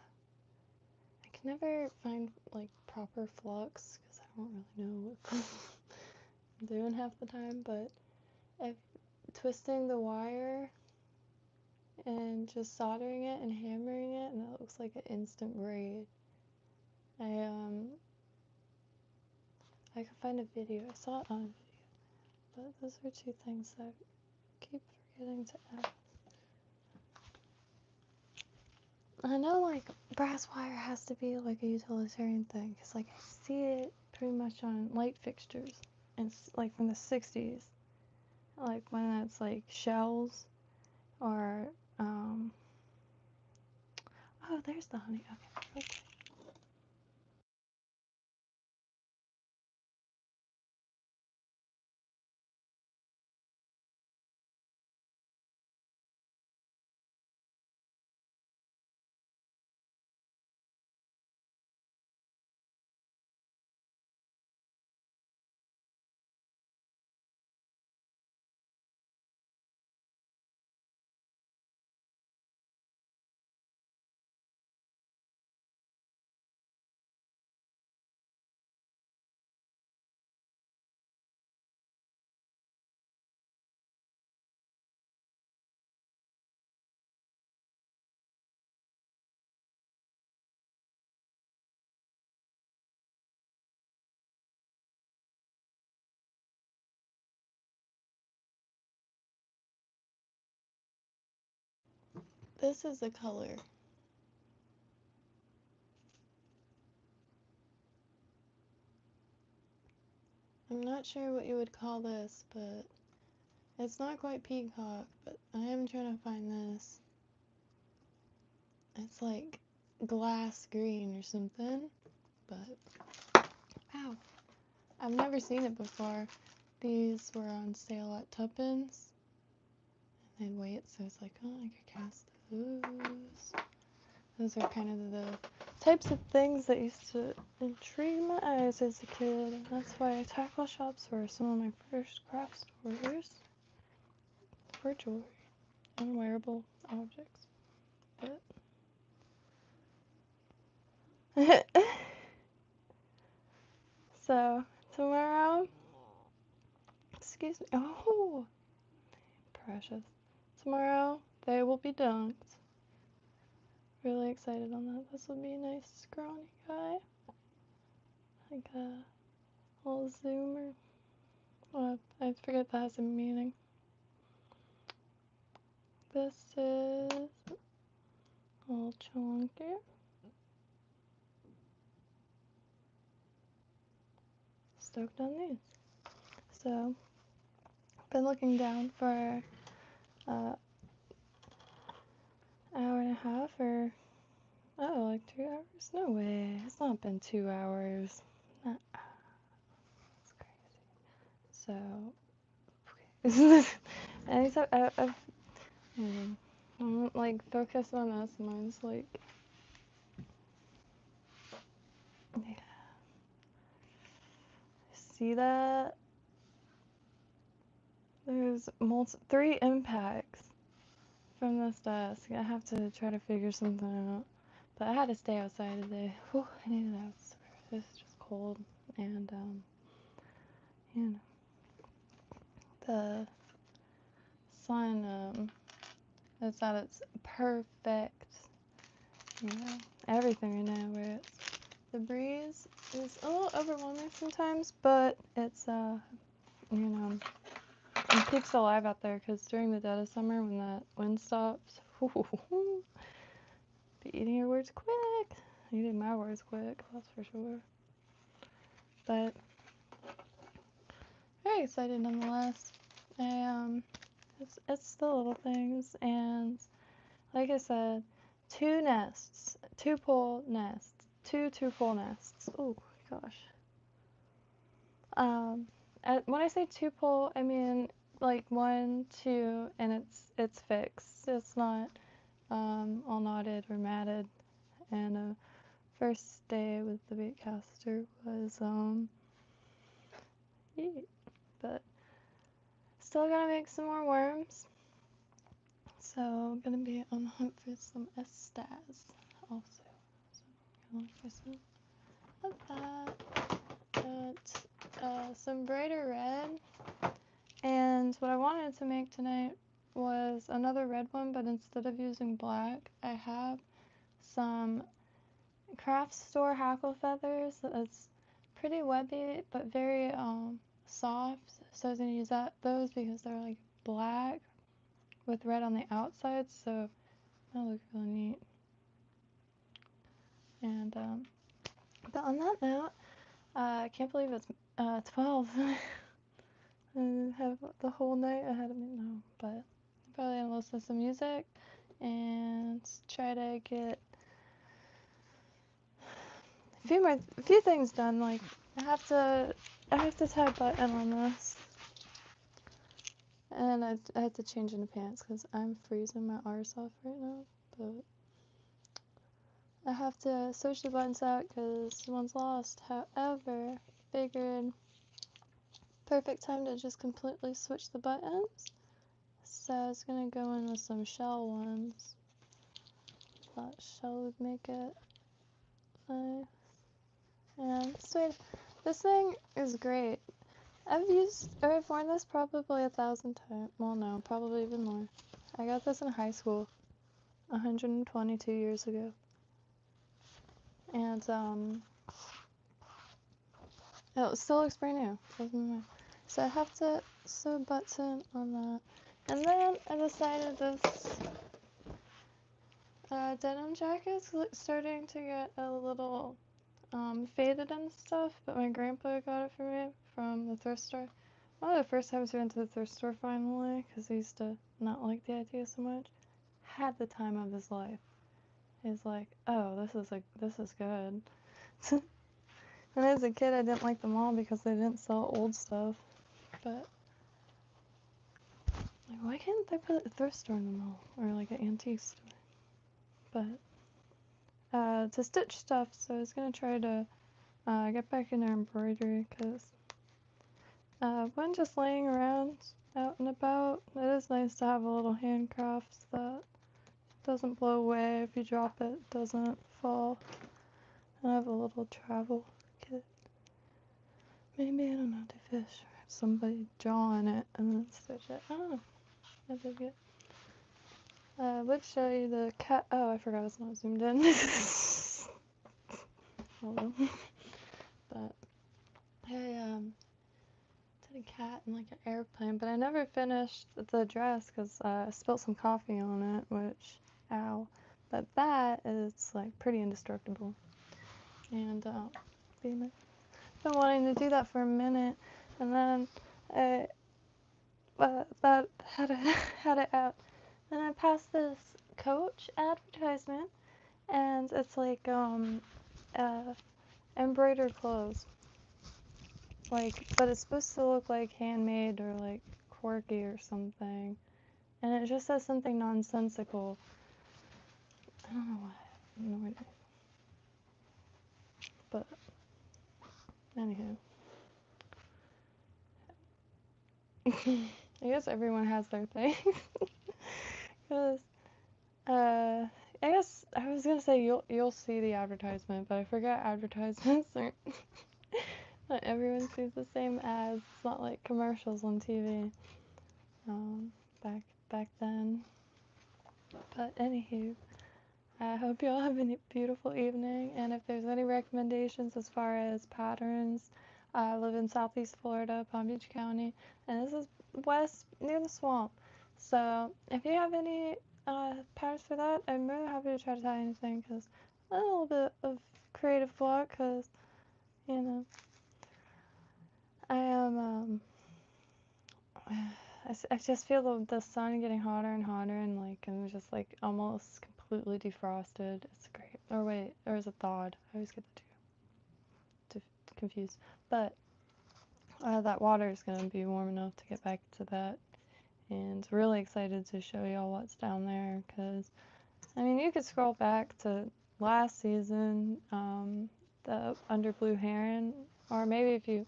can never find like proper flux, because I don't really know what I'm doing half the time. But if twisting the wire and just soldering it and hammering it, and it looks like an instant braid. I could find a video. I saw it on a video. But those are two things that I keep forgetting to add. I know like brass wire has to be like a utilitarian thing, because like I see it pretty much on light fixtures, and like from the 60s, like when it's like shells or oh, there's the honey. Okay. this is the color. I'm not sure what you would call this, but it's not quite peacock, but I am trying to find this. It's like glass green or something, but ow, I've never seen it before. These were on sale at Tuppence, and they weigh so it's like, oh, I could cast those. Those are kind of the types of things that used to intrigue my eyes as a kid, and that's why tackle shops were some of my first craft stores for jewelry and wearable objects. But so tomorrow, excuse me, oh, precious. Tomorrow they will be dunked. Really excited on that. This will be a nice scrawny guy, like a little zoomer. Well, I forget that has a meaning. This is a little chunky. Stoked on these. So, been looking down for hour and a half or like 2 hours? No way. It's not been 2 hours. That's crazy. So, and except I'm like focused on this. Mine's like, yeah. See that? There's 3 impacts from this desk. I have to try to figure something out. But I had to stay outside today. Whew, I needed out. It's just cold, and you know, the sun is at its perfect. You know, everything right now. Where it's the breeze is a little overwhelming sometimes, but it's you know, it keeps alive out there because during the dead of summer when that wind stops, be eating your words quick. Eating my words quick, that's for sure. But very excited nonetheless. It's the little things, and like I said, 2 nests, 2 pole nests, 2 2-pole nests. Oh gosh. When I say 2 pole, I mean like 1, 2, and it's fixed. It's not all knotted or matted. And first day with the bait caster was but still gonna make some more worms. So I'm gonna be on the hunt for some estas also. So I'm gonna look for some of that. Some brighter red. And what I wanted to make tonight was another red one, but instead of using black, I have some craft store hackle feathers. It's pretty webby, but very soft. So I was gonna use those because they're like black with red on the outside, so that looks really neat. And but on that note, I can't believe it's 12. I have the whole night ahead of me now, but I'm probably gonna listen to some music and try to get a few things done. Like I have to tie a button on this, and I have to change into pants because I'm freezing my arse off right now. But I have to switch the buttons out because one's lost. However, figured perfect time to just completely switch the buttons. So I was gonna go in with some shell ones. Thought shell would make it nice. And sweet. This thing is great. I've worn this probably 1,000 times. Well, no, probably even more. I got this in high school, 122 years ago. And it still looks brand new. So I have to sew a button on that. And then I decided this Denim jackets starting to get a little faded and stuff, but my grandpa got it for me from the thrift store. One of the first times we went to the thrift store finally, because he used to not like the idea so much. Had the time of his life. He's like, oh, this is good. And as a kid, I didn't like the mall because they didn't sell old stuff. But like, why can't they put a thrift store in the mall or like an antique store? But to stitch stuff, so I was gonna try to get back into embroidery because when just laying around out and about, it is nice to have a little handcrafts that doesn't blow away if you drop it, doesn't fall. And I have a little travel kit. Maybe, I don't know, to fish or have somebody draw on it and then stitch it. I don't know. I dig it. Let's show you the cat. Oh, I forgot it's not zoomed in. Hello. But I did a cat in like an airplane, but I never finished the dress because I spilled some coffee on it, which, ow. But that is like pretty indestructible. And been wanting to do that for a minute, and then I that had it out. Then I passed this Coach advertisement, and it's like embroidered clothes, like, but it's supposed to look like handmade or like quirky or something, and it just says something nonsensical. I don't know why. I have no idea. But anywho, I guess everyone has their thing. Cause I guess I was gonna say you'll see the advertisement, but I forgot advertisements aren't not everyone sees the same ads. It's not like commercials on TV. Back then. But anywho, I hope you all have a beautiful evening, and if there's any recommendations as far as patterns, I live in Southeast Florida, Palm Beach County, and this is west near the swamp. So if you have any patterns for that, I'm really happy to try to tie anything, because a little bit of creative block, because, you know, I am, I just feel the sun getting hotter and hotter, and like I'm just like almost completely defrosted. It's great. Or wait, or is it thawed? I always get the two confused. But that water is gonna be warm enough to get back to that, and really excited to show y'all what's down there. Cause I mean, you could scroll back to last season, the under blue heron, or maybe if you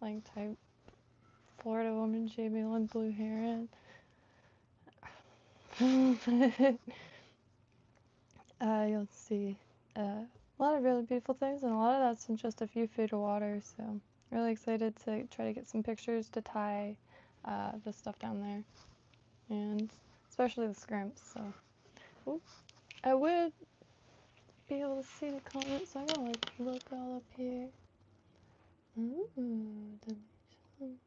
like type Florida woman Jaime Lyn blue heron. You'll see a lot of really beautiful things, and a lot of that's in just a few feet of water, so really excited to try to get some pictures to tie the stuff down there, and especially the scrimps. So ooh, I would be able to see the comments, so I'm gonna like look all up here. Ooh, donation.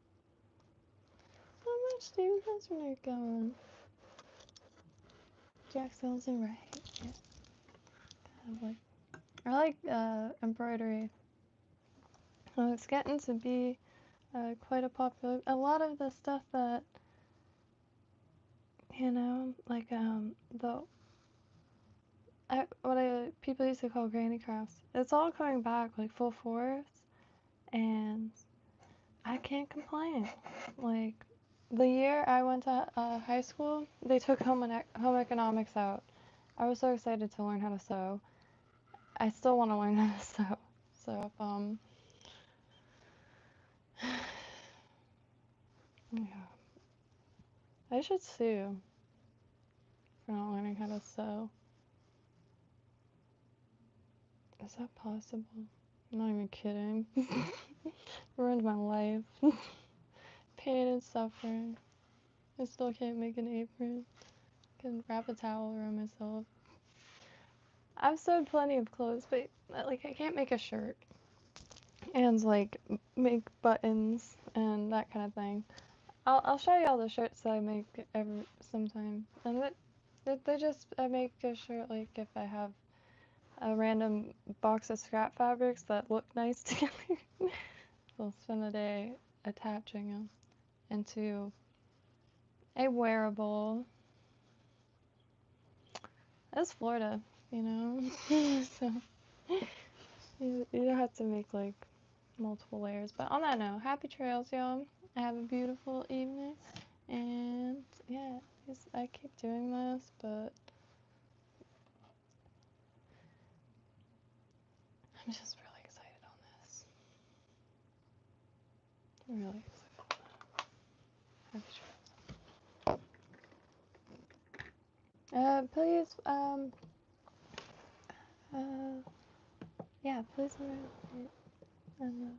How much do you guys are going? Jack sells it right. Yeah. I like embroidery. It's getting to be quite a popular. A lot of the stuff that, you know, like people used to call granny crafts. It's all coming back like full force, and I can't complain. Like the year I went to high school, they took home economics out. I was so excited to learn how to sew. I still want to learn how to sew. So yeah. I should sue for not learning how to sew. Is that possible? I'm not even kidding. Ruined my life. Pain and suffering. I still can't make an apron. Can wrap a towel around myself. I've sewed plenty of clothes, but like I can't make a shirt. And like make buttons and that kind of thing. I'll show you all the shirts that I make sometime. And They just, I make sure, like, if I have a random box of scrap fabrics that look nice together, we'll spend the day attaching them into a wearable. That's Florida, you know? So you don't have to make like multiple layers. But on that note, happy trails, y'all. Have a beautiful evening. And yeah, I keep doing this, but I'm just really excited on this. I'm really excited on that. Happy trails. Please, yeah, please, and